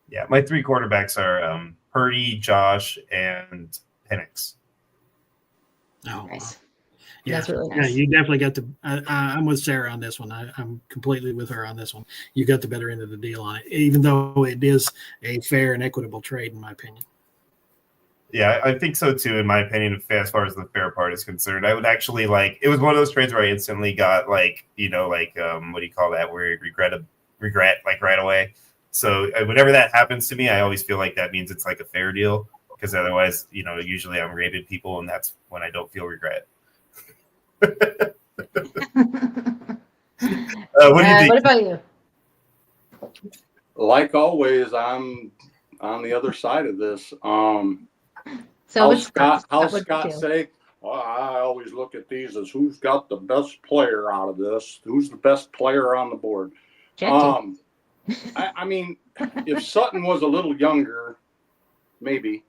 Yeah, my 3 quarterbacks are Purdy, Josh, and Penix. Oh, Nice. Yeah, That's really yeah, nice. you definitely got the. I'm with Sarah on this one. I'm completely with her on this one. You got the better end of the deal on it, even though it is a fair and equitable trade, in my opinion. Yeah, I think so too. In my opinion, as far as the fair part is concerned, I would actually it was one of those trades where I instantly got what do you call that? Where you regret like right away. So whenever that happens to me, I always feel like that means it's like a fair deal, because otherwise, usually I'm rated people, and that's when I don't feel regret. What do you think? What about you? Like always, I'm on the other side of this. So How Scott say? Well, I always look at these as who's got the best player out of this. Who's the best player on the board? Genty. I mean, if Sutton was a little younger, maybe.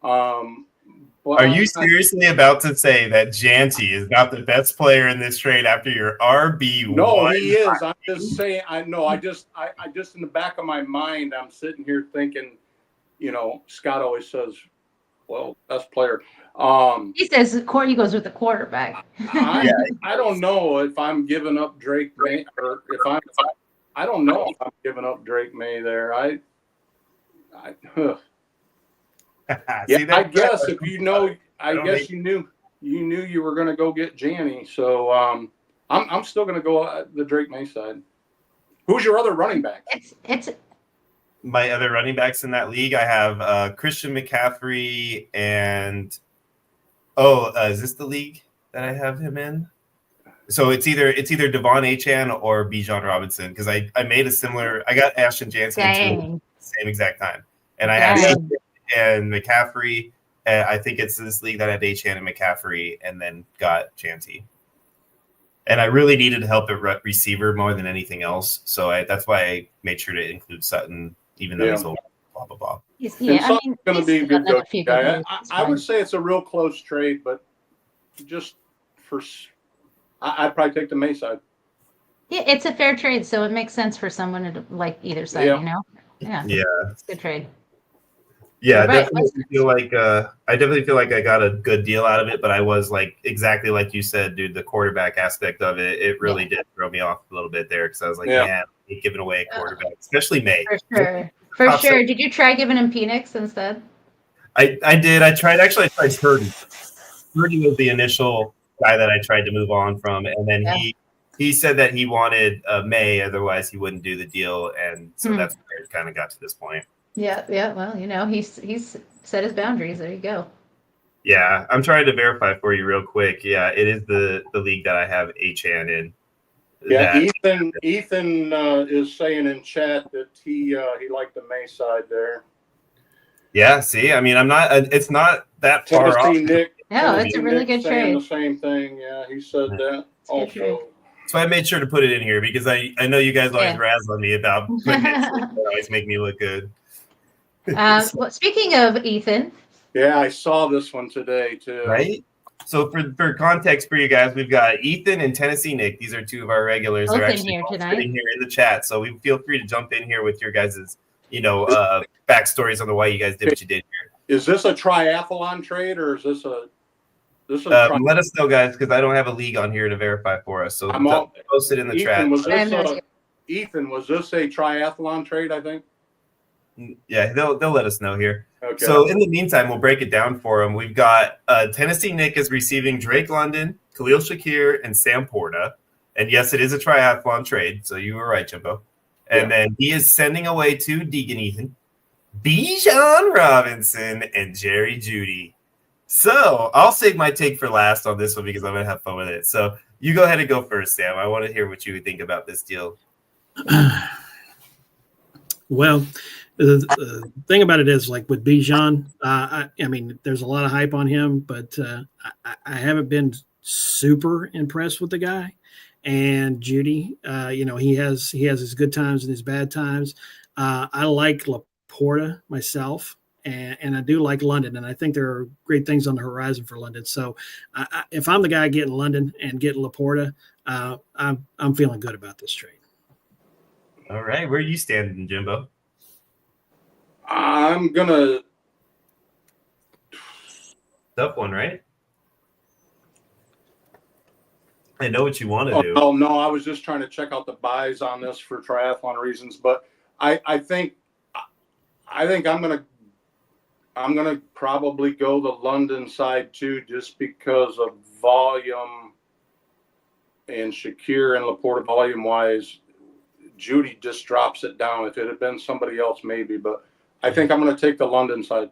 But Are you seriously about to say that Genty is not the best player in this trade after your RB1? No, he is. I'm just saying. I know. I just in the back of my mind, I'm sitting here thinking, Scott always says, "Well, best player." He says he goes with the quarterback. I don't know if I'm giving up Drake May, or if I don't know if I'm giving up Drake May there. I guess if you knew you were going to go get Janny. So I'm still going to go the Drake May side. Who's your other running back? It's my other running backs in that league. I have Christian McCaffrey and is this the league that I have him in? So it's either Devon Achane or Bijan Robinson, because I made a similar. I got Ashton Jansen at the same exact time, and I had and McCaffrey. I think it's this league that I had Achane and McCaffrey, and then got Janty. And I really needed help at receiver more than anything else, so that's why I made sure to include Sutton, even though he's old. Blah blah blah. Yeah, Sutton's going to be a good guy. I would say it's a real close trade, but just for. I'd probably take the May side. Yeah, it's a fair trade, so it makes sense for someone to like either side. Yeah. It's a good trade. Yeah, Right. I definitely feel like I got a good deal out of it, but I was exactly like you said, dude. The quarterback aspect of it really did throw me off a little bit there, because I was like, man, I'm giving away a quarterback, especially May. For sure. Did you try giving him Penix instead? I did. I tried Purdy. Purdy was the initial guy that I tried to move on from, and then he said that he wanted May, otherwise he wouldn't do the deal, and so that's where it kind of got to this point. Yeah. Well, he's set his boundaries. There you go. Yeah, I'm trying to verify for you real quick. Yeah, it is the league that I have Achane in. Yeah, Ethan is saying in chat that he liked the May side there. Yeah, see, I mean, it's not that far off. Nick. No, it's a really good trade. The same thing. Yeah, he said that also. So I made sure to put it in here because I know you guys always razz on me about putting it, so it always make me look good. Well, speaking of Ethan. Yeah, I saw this one today too. Right? So for context for you guys, we've got Ethan and Tennessee Nick. These are 2 of our regulars. Both They're in actually here tonight. sitting here in the chat. So we feel free to jump in here with your guys' backstories on the why you guys did what you did here. Is this a triathlon trade, or is this a let us know, guys, because I don't have a league on here to verify for us. So post it in the chat. Ethan, was this a triathlon trade, I think? Yeah, they'll let us know here. Okay. So in the meantime, we'll break it down for them. We've got Tennessee Nick is receiving Drake London, Khalil Shakir, and Sam Porta. And yes, it is a triathlon trade, so you were right, Jimbo. And then he is sending away to Deegan Ethan, Bijan Robinson, and Jerry Jeudy. So I'll save my take for last on this one because I'm going to have fun with it. So you go ahead and go first, Sam. I want to hear what you think about this deal. Well, the thing about it is, like with Bijan, I mean, there's a lot of hype on him, but I haven't been super impressed with the guy. And Judy, he has his good times and his bad times. I like Laporta myself. And I do like London, and I think there are great things on the horizon for London. So, if I'm the guy getting London and getting Laporta, I'm feeling good about this trade. All right, where are you standing, Jimbo? I'm gonna Tough one, right? I know what you want to do. Oh no, I was just trying to check out the buys on this for triathlon reasons, but I think I'm gonna probably go the London side too, just because of volume and Shakir and Laporta volume wise. Judy just drops it down. If it had been somebody else, maybe, but I think I'm going to take the London side.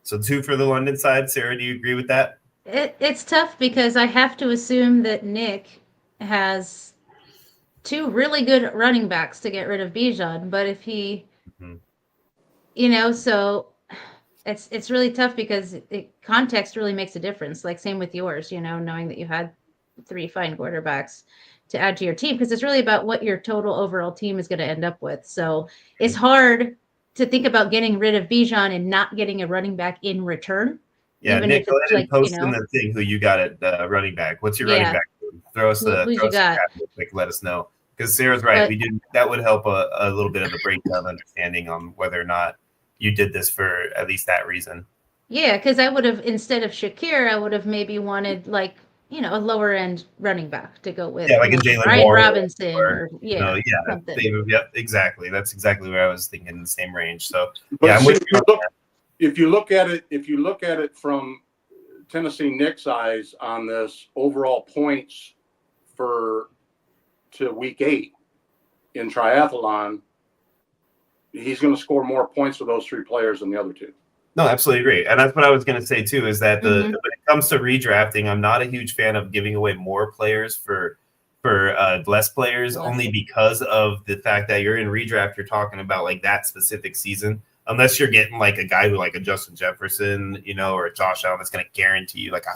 So 2 for the London side. Sarah, do you agree with that? It's tough because I have to assume that Nick has 2 really good running backs to get rid of Bijan, but if he, so it's really tough because context really makes a difference. Like same with yours, knowing that you had 3 fine quarterbacks to add to your team, because it's really about what your total overall team is going to end up with. So it's hard to think about getting rid of Bijan and not getting a runting back in return. Yeah, Nick, go ahead and post in the thing who you got at running back. What's your running back? Throw us the graphic, let us know. Because Sarah's right. That would help a little bit of a breakdown understanding on whether or not you did this for at least that reason. Yeah, because I would have, instead of Shakir, I would have maybe wanted a lower end running back to go with. Yeah, like a Jalen Ryan Moore Robinson something. Yep, exactly. That's exactly what I was thinking, in the same range. So but if you look at it from Tennessee Nick's eyes on this overall points to week 8 in triathlon, he's going to score more points with those 3 players than the other 2. No, absolutely agree. And that's what I was going to say, too, is that when it comes to redrafting, I'm not a huge fan of giving away more players for less players, only because of the fact that you're in redraft, you're talking about like that specific season. Unless you're getting like a guy who like a Justin Jefferson, or a Josh Allen that's going to guarantee you like a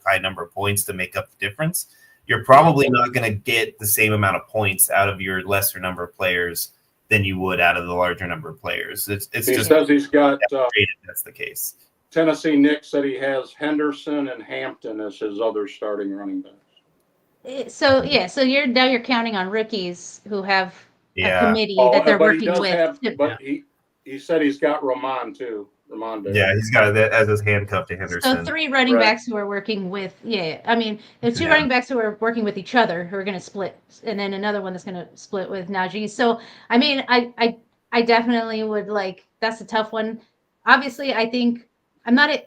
high number of points to make up the difference, you're probably not going to get the same amount of points out of your lesser number of players than you would out of the larger number of players. He says he's got that's the case. Tennessee Nick said he has Henderson and Hampton as his other starting running backs. So you're counting on rookies who have a committee that they're working with. But he said he's got Roman too. Yeah, he's got that as his handcuff to Henderson. So 3 running backs who are working with, there's 2 running backs who are working with each other who are going to split, and then another one that's going to split with Najee. So, I mean, I definitely would that's a tough one. Obviously, I think like I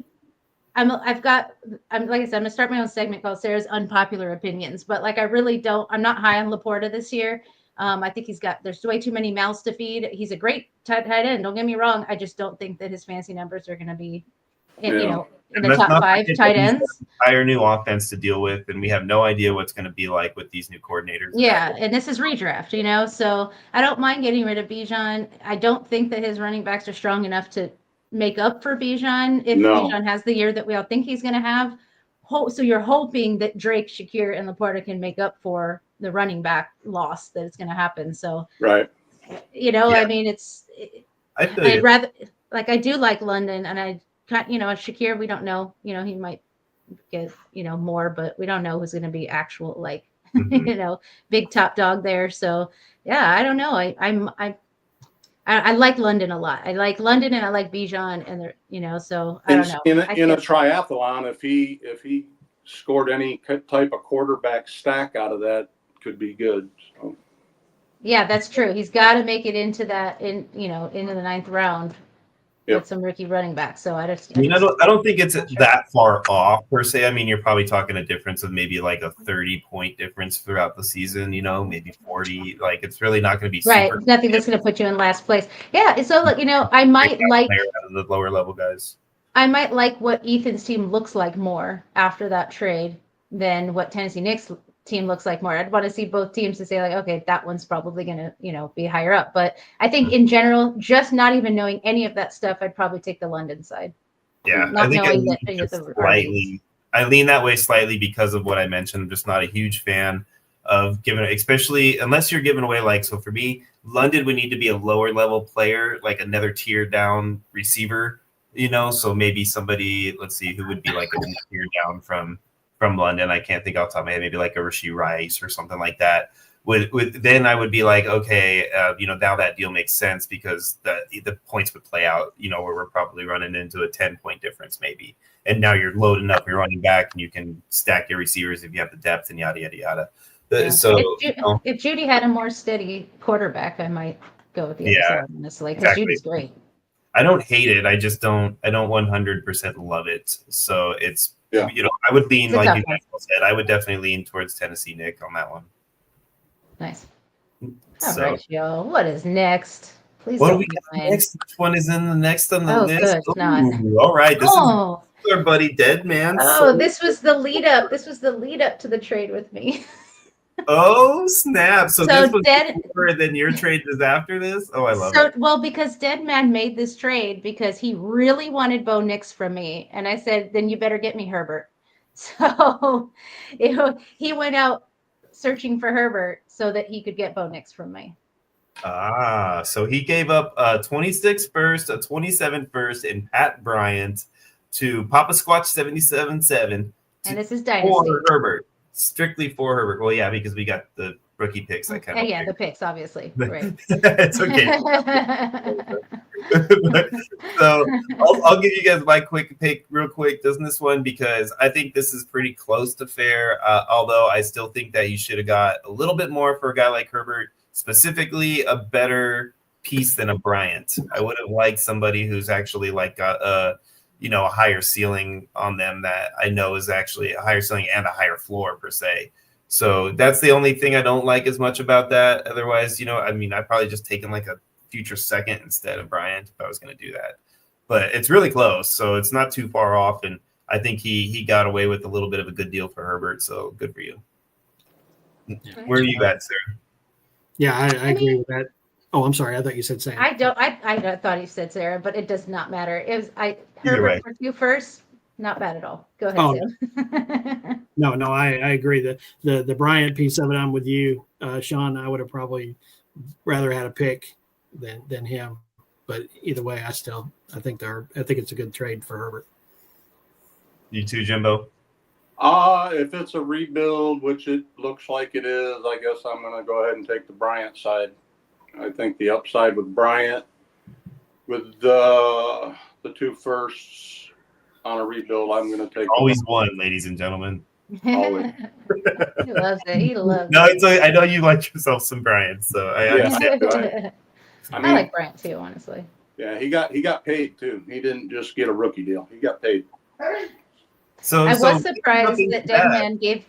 said, I'm going to start my own segment called Sarah's Unpopular Opinions, but I'm not high on Laporta this year. I think there's way too many mouths to feed. He's a great tight end. Don't get me wrong. I just don't think that his fancy numbers are going to be, in the top 5 tight ends. Entire new offense to deal with, and we have no idea what's going to be like with these new coordinators. Yeah, and this is redraft, so I don't mind getting rid of Bijan. I don't think that his running backs are strong enough to make up for Bijan if Bijan has the year that we all think he's going to have. So you're hoping that Drake, Shakir, and Laporta can make up for the running back loss that is going to happen. So, right. I mean, I'd rather, I do like London, and I can't, Shakir, we don't know, he might get, more, but we don't know who's going to be actual, big top dog there. So yeah, I don't know. I like London a lot. I like London and I like Bijan, and they're, so I don't know. In a triathlon, if he scored any type of quarterback stack out of that, could be good. So. Yeah, that's true. He's got to make it into that into the 9th round with some rookie running backs. So I don't think it's that far off per se. I mean, you're probably talking a difference of maybe like a 30-point difference throughout the season, maybe 40. Like it's really not going to be right. Nothing that's going to put you in last place. Yeah. So I might like the lower level guys. I might like what Ethan's team looks like more after that trade than what Tennessee Nick's team looks like more. I'd want to see both teams to say like, okay, that one's probably going to, be higher up. But I think in general, just not even knowing any of that stuff, I'd probably take the London side. Yeah, Not I think knowing that just the slightly. I lean that way slightly because of what I mentioned. I'm just not a huge fan of giving, especially unless you're giving away like. So for me, London would need to be a lower level player, like another tier down receiver. So maybe somebody. Let's see who would be like a tier down from London. I can't think off the top of my head. Maybe like a Rashee Rice or something like that. Then I would be like, okay, now that deal makes sense because the points would play out, where we're probably running into a 10-point difference maybe. And now you're loading up your running back and you can stack your receivers if you have the depth and yada, yada, yada. Yeah. So if Judy had a more steady quarterback, I might go with the other side, honestly, because exactly. Judy's great. I don't hate it. I just don't 100% love it. So it's, I would lean, like you guys all said, I would definitely lean towards Tennessee Nick on that one. Nice. All right, y'all. What is next? Please. What do we got next? Which one is in the next on the list? Good. Not. All right. This is our buddy Dead Man. This was the lead up. This was the lead up to the trade with me. Oh, snap. So this was Dead, before, then your trade is after this? Oh, I love it. Well, because Dead Man made this trade because he really wanted Bo Nix from me. And I said, then you better get me Herbert. So he went out searching for Herbert so that he could get Bo Nix from me. So he gave up a 26 first, a 27 first, and Pat Bryant to Papa Squatch 77-7. And this is Dynasty. For Herbert. Strictly for Herbert. Well, yeah, because we got the rookie picks. I kind of the picks, obviously. Right. It's okay. So I'll give you guys my quick pick real quick. Doesn't this one, because I think this is pretty close to fair. Although I still think that you should have got a little bit more for a guy like Herbert, specifically a better piece than a Bryant. I would have liked somebody who's actually like got a higher ceiling on them that I know is actually a higher ceiling and a higher floor per se. So that's the only thing I don't like as much about that. Otherwise, I'd probably just taken like a future second instead of Bryant if I was going to do that. But it's really close, so it's not too far off. And I think he got away with a little bit of a good deal for Herbert. So good for you. Where are you at, Sarah? Yeah, I agree with that. Oh, I'm sorry. I thought you said Sam. I thought he said Sarah, but it does not matter. It was Herbert for you first. Not bad at all. Go ahead, Sam. No, I agree. The Bryant piece of it, I'm with you, Sean. I would have probably rather had a pick than him. But either way, I think it's a good trade for Herbert. You too, Jimbo? If it's a rebuild, which it looks like it is, I guess I'm going to go ahead and take the Bryant side. I think the upside with Bryant, with the two firsts on a rebuild, I'm going to take always one, ladies and gentlemen. Always. He loves it. He loves No, it. I know you like yourself some Bryant, so I understand. I like Bryant too, honestly. Yeah, he got paid too. He didn't just get a rookie deal. He got paid. So I was surprised that Dead Man gave.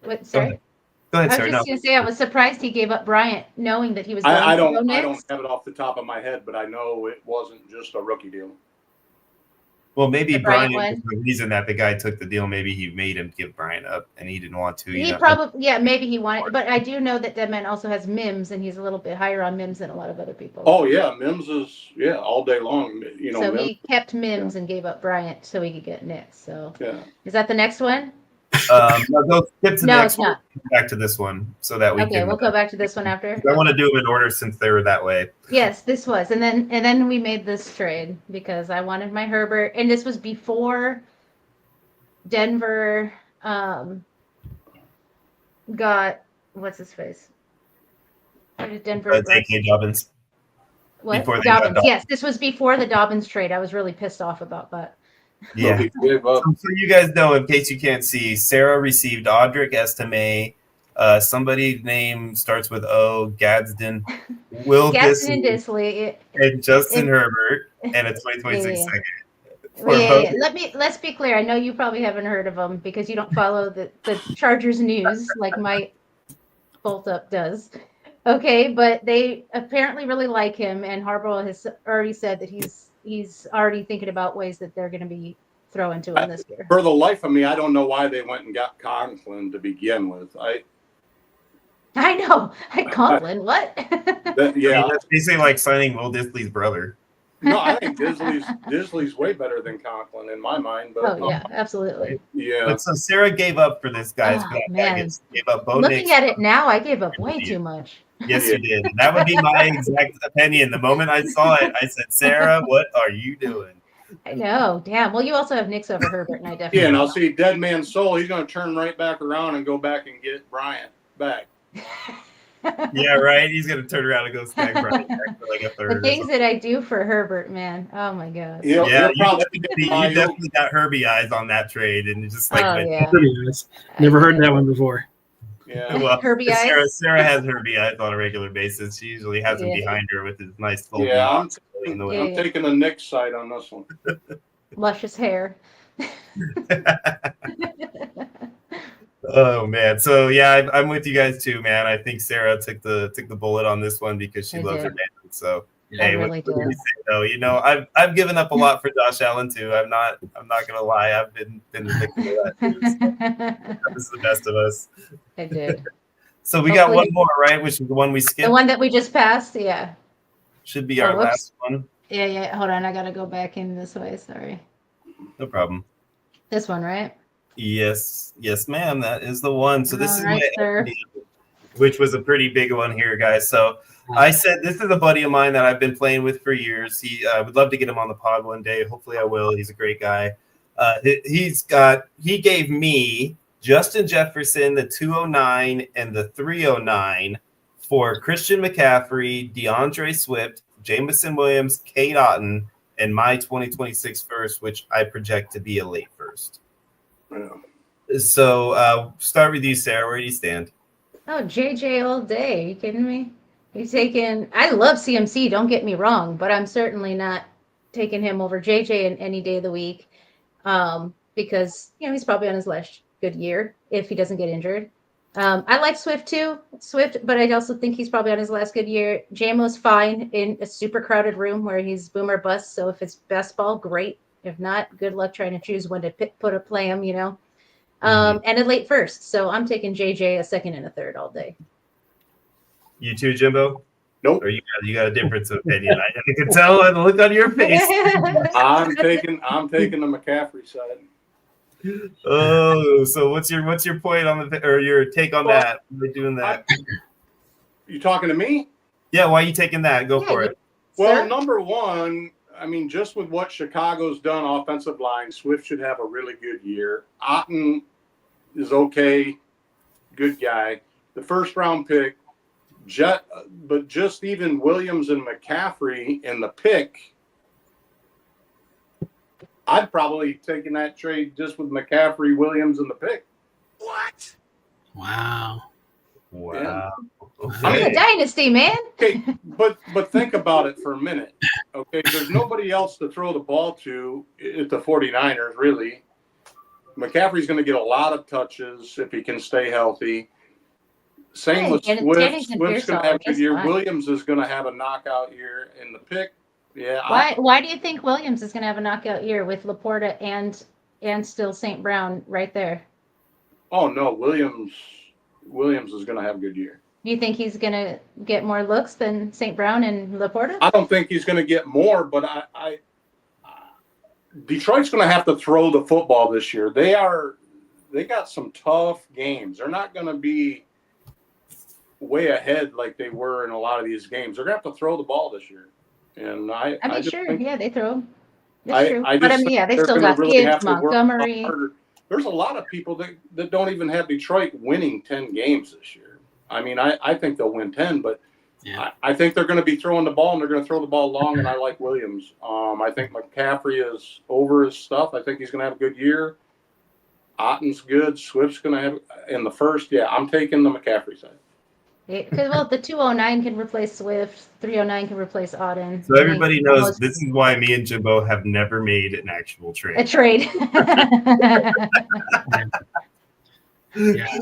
What? Sorry. Go ahead, I was Sarah. just going to say I was surprised he gave up Bryant, knowing that he was. Going I don't to go next. have it off the top of my head, but I know it wasn't just a rookie deal. Well, maybe The Bryant Bryant was the reason that the guy took the deal. Maybe he made him give Bryant up, and he didn't want to. He probably, maybe he wanted, but I do know that Dead Man also has Mims, and he's a little bit higher on Mims than a lot of other people. Oh yeah, Mims is all day long. So Mims, he kept Mims and gave up Bryant so he could get Nick. So yeah. Is that the next one? No, go skip to the No, next it's one. not. Back to this one so that we Okay, can. we'll go back to this one after. I want to do them in order since they were that way. Yes, this was, and then we made this trade because I wanted my Herbert, and this was before Denver got what's his face? Where did Denver? J.K. Dobbins. What? Before they got Dobbins. Yes, this was before the Dobbins trade. I was really pissed off about that. Yeah. So you guys know, in case you can't see, Sarah received Audric Estime, somebody named starts with O, Gadsden, Will Gadsden Disley, and Disley, and Justin Herbert, and a 2026 second. Let's be clear. I know you probably haven't heard of them because you don't follow the Chargers news like my Bolt Up does. Okay, but they apparently really like him, and Harbaugh has already said that he's he's already thinking about ways that they're going to be throwing to him this year. For the life of me, I don't know why they went and got Conklin to begin with. I know. Conklin, what? I mean, that's basically like signing Will Disley's brother. No, I think Disley's way better than Conklin in my mind. But Oh yeah, absolutely. yeah. But so Sarah gave up for this guy's Oh, man. gave up Bo Looking Nix. at it now, I gave up way too much. Yes, you did. That would be my exact opinion. The moment I saw it, I said, Sarah, what are you doing? I know. Damn. Well, you also have Knicks over Herbert, and I definitely. Yeah, and I'll see Dead Man's Soul. He's going to turn right back around and go back and get Bryant back. Yeah, right. He's gonna turn around and go snag Bryant back for like a third. The things that I do for Herbert, man. Oh my god. He'll probably you get Ayuk. definitely got Herbie eyes on that trade, and it's just like, Oh yeah. Never heard that one before. Yeah. well, Herbie eyes? Sarah has Herbie eyes on a regular basis. She usually has him Yeah. behind her with his nice full. Yeah, I'm Yeah. taking the Knicks side on this one. Luscious hair. Oh man, so yeah, I'm with you guys too, man. I think Sarah took the bullet on this one because she I loves did. her man. So I hey, really what can we did. say, though? You know, I've given up a lot for Josh Allen too. I'm not gonna lie. I've been a victim of that too. So this is the best of us. I did. So we got one Hopefully- more, right? Which is the one we skipped. The one that we just passed, yeah. Should be Oh, our whoops. last one. Yeah. Hold on, I gotta go back in this way. Sorry. No problem. This one, right? Yes, ma'am. That is the one. So this All is right, my sir. which was a pretty big one here, guys. So I said this is a buddy of mine that I've been playing with for years. He would love to get him on the pod one day. Hopefully, I will. He's a great guy. He gave me Justin Jefferson, the 209 and the 309 for Christian McCaffrey, DeAndre Swift, Jameson Williams, Kate Otten, and my 2026 first, which I project to be a late first. Yeah. So start with you, Sarah. Where do you stand? Oh, JJ all day. Are you kidding me? He's taking. I love CMC. Don't get me wrong, but I'm certainly not taking him over JJ in any day of the week, because he's probably on his last good year if he doesn't get injured. I like Swift too, but I also think he's probably on his last good year. JMO's fine in a super crowded room where he's boom or bust. So if it's best ball, great. If not, good luck trying to choose when to play him. And a late first. So I'm taking JJ a second and a third all day. You too, Jimbo? Nope. Or you got a difference of opinion? I can tell by the look on your face. I'm taking the McCaffrey side. Oh, so what's your point on your take on that? Why are they doing that? You talking to me? Yeah, why are you taking that? Go for it. Well, Sir? number one, I mean, just with what Chicago's done offensive line, Swift should have a really good year. Otten is okay, good guy. The first round pick, but just even Williams and McCaffrey in the pick, I'd probably taken that trade just with McCaffrey, Williams in the pick. What? Wow. Wow. I'm a dynasty, man. Okay, but think about it for a minute. Okay, there's nobody else to throw the ball to at the 49ers, really. McCaffrey's going to get a lot of touches if he can stay healthy. Same Hey, with and Swift. Jennings and Swift's going to have a good Pearsall year. are just fine. Williams is going to have a knockout year in the pick. Yeah. Why do you think Williams is going to have a knockout year with Laporta and still St. Brown right there? Oh, no, Williams is going to have a good year. Do you think he's going to get more looks than St. Brown and Laporta? I don't think he's going to get more, but Detroit's going to have to throw the football this year. They got some tough games. They're not going to be way ahead like they were in a lot of these games. They're going to have to throw the ball this year. And I mean, just sure, think, yeah, they throw. That's true. I But just I mean, yeah, think they they're still gonna got really have Gibbs, to work a lot Montgomery. harder. There's a lot of people that don't even have Detroit winning 10 games this year. I mean, I think they'll win 10, but Yeah. I think they're going to be throwing the ball, and they're going to throw the ball long, and I like Williams. I think McCaffrey is over his stuff. I think he's going to have a good year. Otten's good. Swift's going to have in the first. Yeah, I'm taking the McCaffrey side. Because the 209 can replace Swift, 309 can replace Auden. So everybody knows this is why me and Jimbo have never made an actual a trade. trade.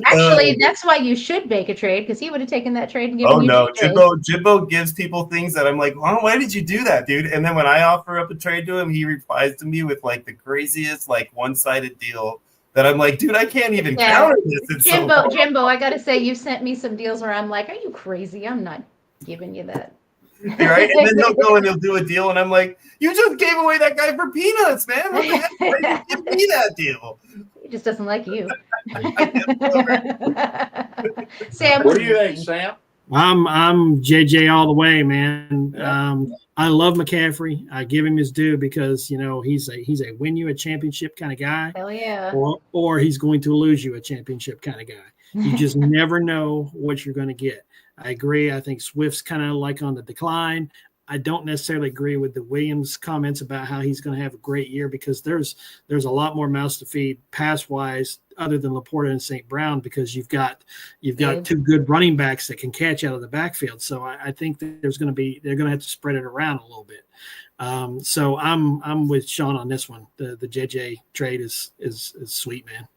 Actually, that's why you should make a trade, because he would have taken that trade and given Oh you no, JJ. Jimbo gives people things that I'm like, oh, why did you do that, dude? And then when I offer up a trade to him, he replies to me with like the craziest, like one-sided deal that I'm like, dude, I can't even counter this. It's Jimbo, I gotta say, you've sent me some deals where I'm like, are you crazy? I'm not giving you that. Right? And then he'll go and he'll do a deal, and I'm like, you just gave away that guy for peanuts, man. What the heck? Why did you give me that deal? He just doesn't like you. Sam, What do you think, Sam? I'm JJ all the way, man. Yeah. I love McCaffrey. I give him his due because he's a win you a championship kind of guy, hell yeah. or he's going to lose you a championship kind of guy. You just never know what you're going to get. I agree. I think Swift's kind of like on the decline. I don't necessarily agree with the Williams comments about how he's going to have a great year because there's a lot more mouths to feed pass wise other than Laporta and St. Brown because you've got two good running backs that can catch out of the backfield. So I think that they're going to have to spread it around a little bit. So I'm with Sean on this one. The JJ trade is sweet, man.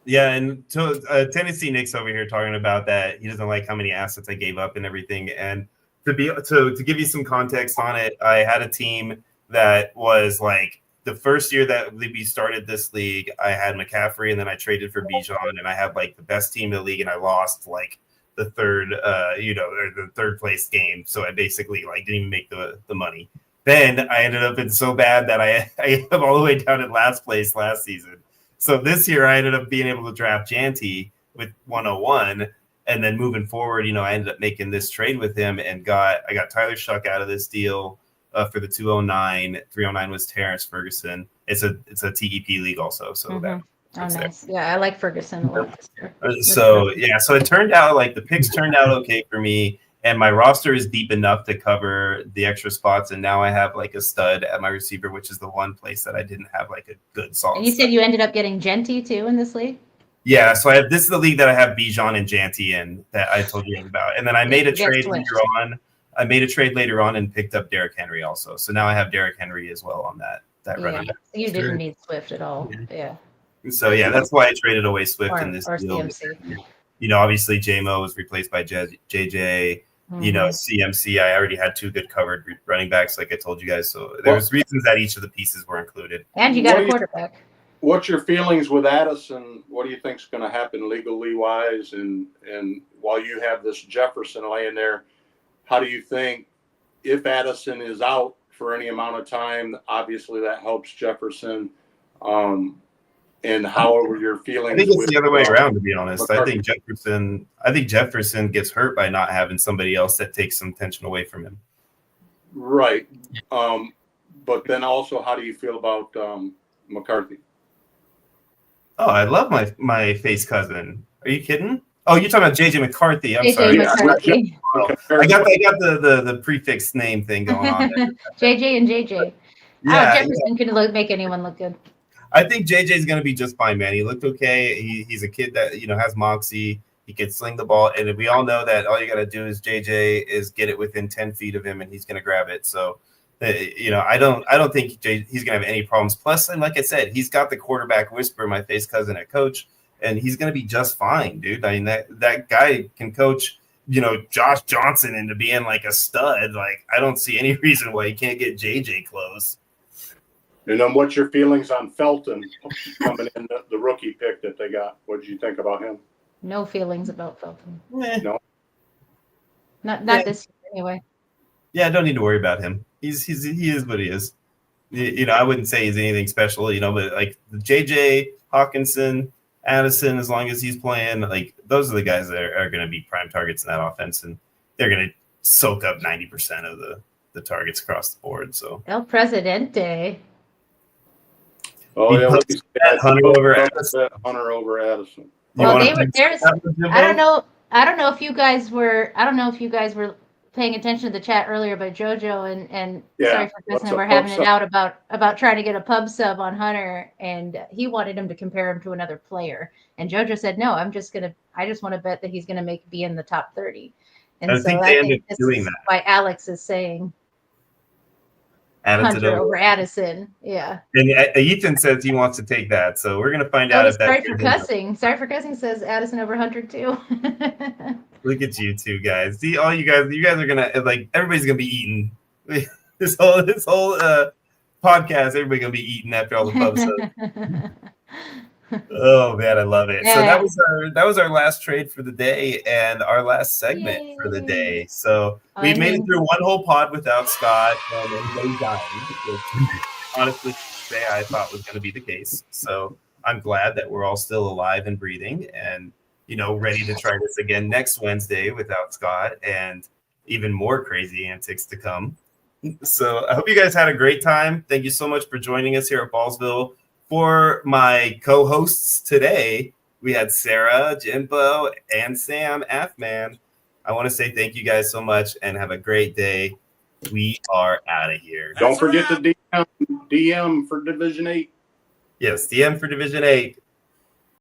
Yeah, and so Tennessee Nick's over here talking about that he doesn't like how many assets I gave up and everything. And to give you some context on it, I had a team that was like the first year that we started this league, I had McCaffrey, and then I traded for Bijan, and I had like the best team in the league, and I lost like the third, or the third place game. So I basically like didn't even make the money. Then I ended up in so bad that I am all the way down in last place last season. So this year I ended up being able to draft Janty with 101. And then moving forward, I ended up making this trade with him and I got Tyler Shuck out of this deal for the 209. 309 was Terrence Ferguson. It's a TEP league also. So that nice. Yeah, I like Ferguson a lot this year. So it turned out like the picks turned out okay for me. And my roster is deep enough to cover the extra spots. And now I have like a stud at my receiver, which is the one place that I didn't have like a good solid. And you said you ended up getting Genty too in this league? Yeah. So this is the league that I have Bijan and Janty in that I told you about. And then I made a trade later on. I made a trade later on and picked up Derrick Henry also. So now I have Derrick Henry as well on that running back. You didn't need Swift at all. Yeah. So that's why I traded away Swift in this or deal. CMC. Obviously JMO was replaced by JJ. CMC, I already had two good covered running backs, like I told you guys. So there was reasons that each of the pieces were included. And you got a quarterback. What's your feelings with Addison? What do you think is going to happen legally wise? And while you have this Jefferson laying there, how do you think if Addison is out for any amount of time, obviously that helps Jefferson. And how are your feelings? I think it's the other way around, to be honest. I think Jefferson gets hurt by not having somebody else that takes some tension away from him. Right. But then also, how do you feel about McCarthy? Oh, I love my face cousin. Are you kidding? Oh, you're talking about JJ McCarthy. I'm sorry. McCarthy. I got the prefix name thing going on there. JJ and JJ. Yeah, Jefferson can make anyone look good. I think JJ is going to be just fine, man. He looked okay. He's a kid that has moxie. He can sling the ball, and we all know that all you got to do is JJ is get it within 10 feet of him, and he's going to grab it. So, I don't think he's going to have any problems. Plus, and like I said, he's got the quarterback whisper, my face cousin at coach, and he's going to be just fine, dude. I mean, that guy can coach, Josh Johnson into being like a stud. Like, I don't see any reason why he can't get JJ close. And then what's your feelings on Felton coming in, the rookie pick that they got? What did you think about him? No feelings about Felton. No. Not this year anyway. Yeah, I don't need to worry about him. He is what he is. I wouldn't say he's anything special, but like JJ, Hawkinson, Addison, as long as he's playing, like those are the guys that are going to be prime targets in that offense, and they're going to soak up 90% of the targets across the board. So El Presidente. Oh yeah, Hunter over Addison. Hunter over Addison. Well, I don't know if you guys were paying attention to the chat earlier, but JoJo and sorry for Kristen, we're having it out about trying to get a pub sub on Hunter, and he wanted him to compare him to another player, and JoJo said no. I just want to bet that he's gonna be in the top 30, and I think this is why Alex is saying. Hunter over Addison. Yeah. And Ethan says he wants to take that, so we're gonna find out Oh, if that's. Sorry for cussing says Addison over Hunter too. Look at you two guys. See, all you guys are gonna everybody's gonna be eating this whole podcast. Everybody's gonna be eating after all the pub stuff. Oh man, I love it. So that was our last trade for the day and our last segment for the day. So we made it through one whole pod without Scott and anybody dying, which honestly say I thought was going to be the case. So I'm glad that we're all still alive and breathing and ready to try this again next Wednesday without Scott and even more crazy antics to come. So I hope you guys had a great time. Thank you so much for joining us here at Ballsville. For my co-hosts today, we had Sarah, Jimbo, and Sam Affman. I want to say thank you guys so much and have a great day. We are out of here. Don't forget to DM for Division 8. Yes, DM for Division 8.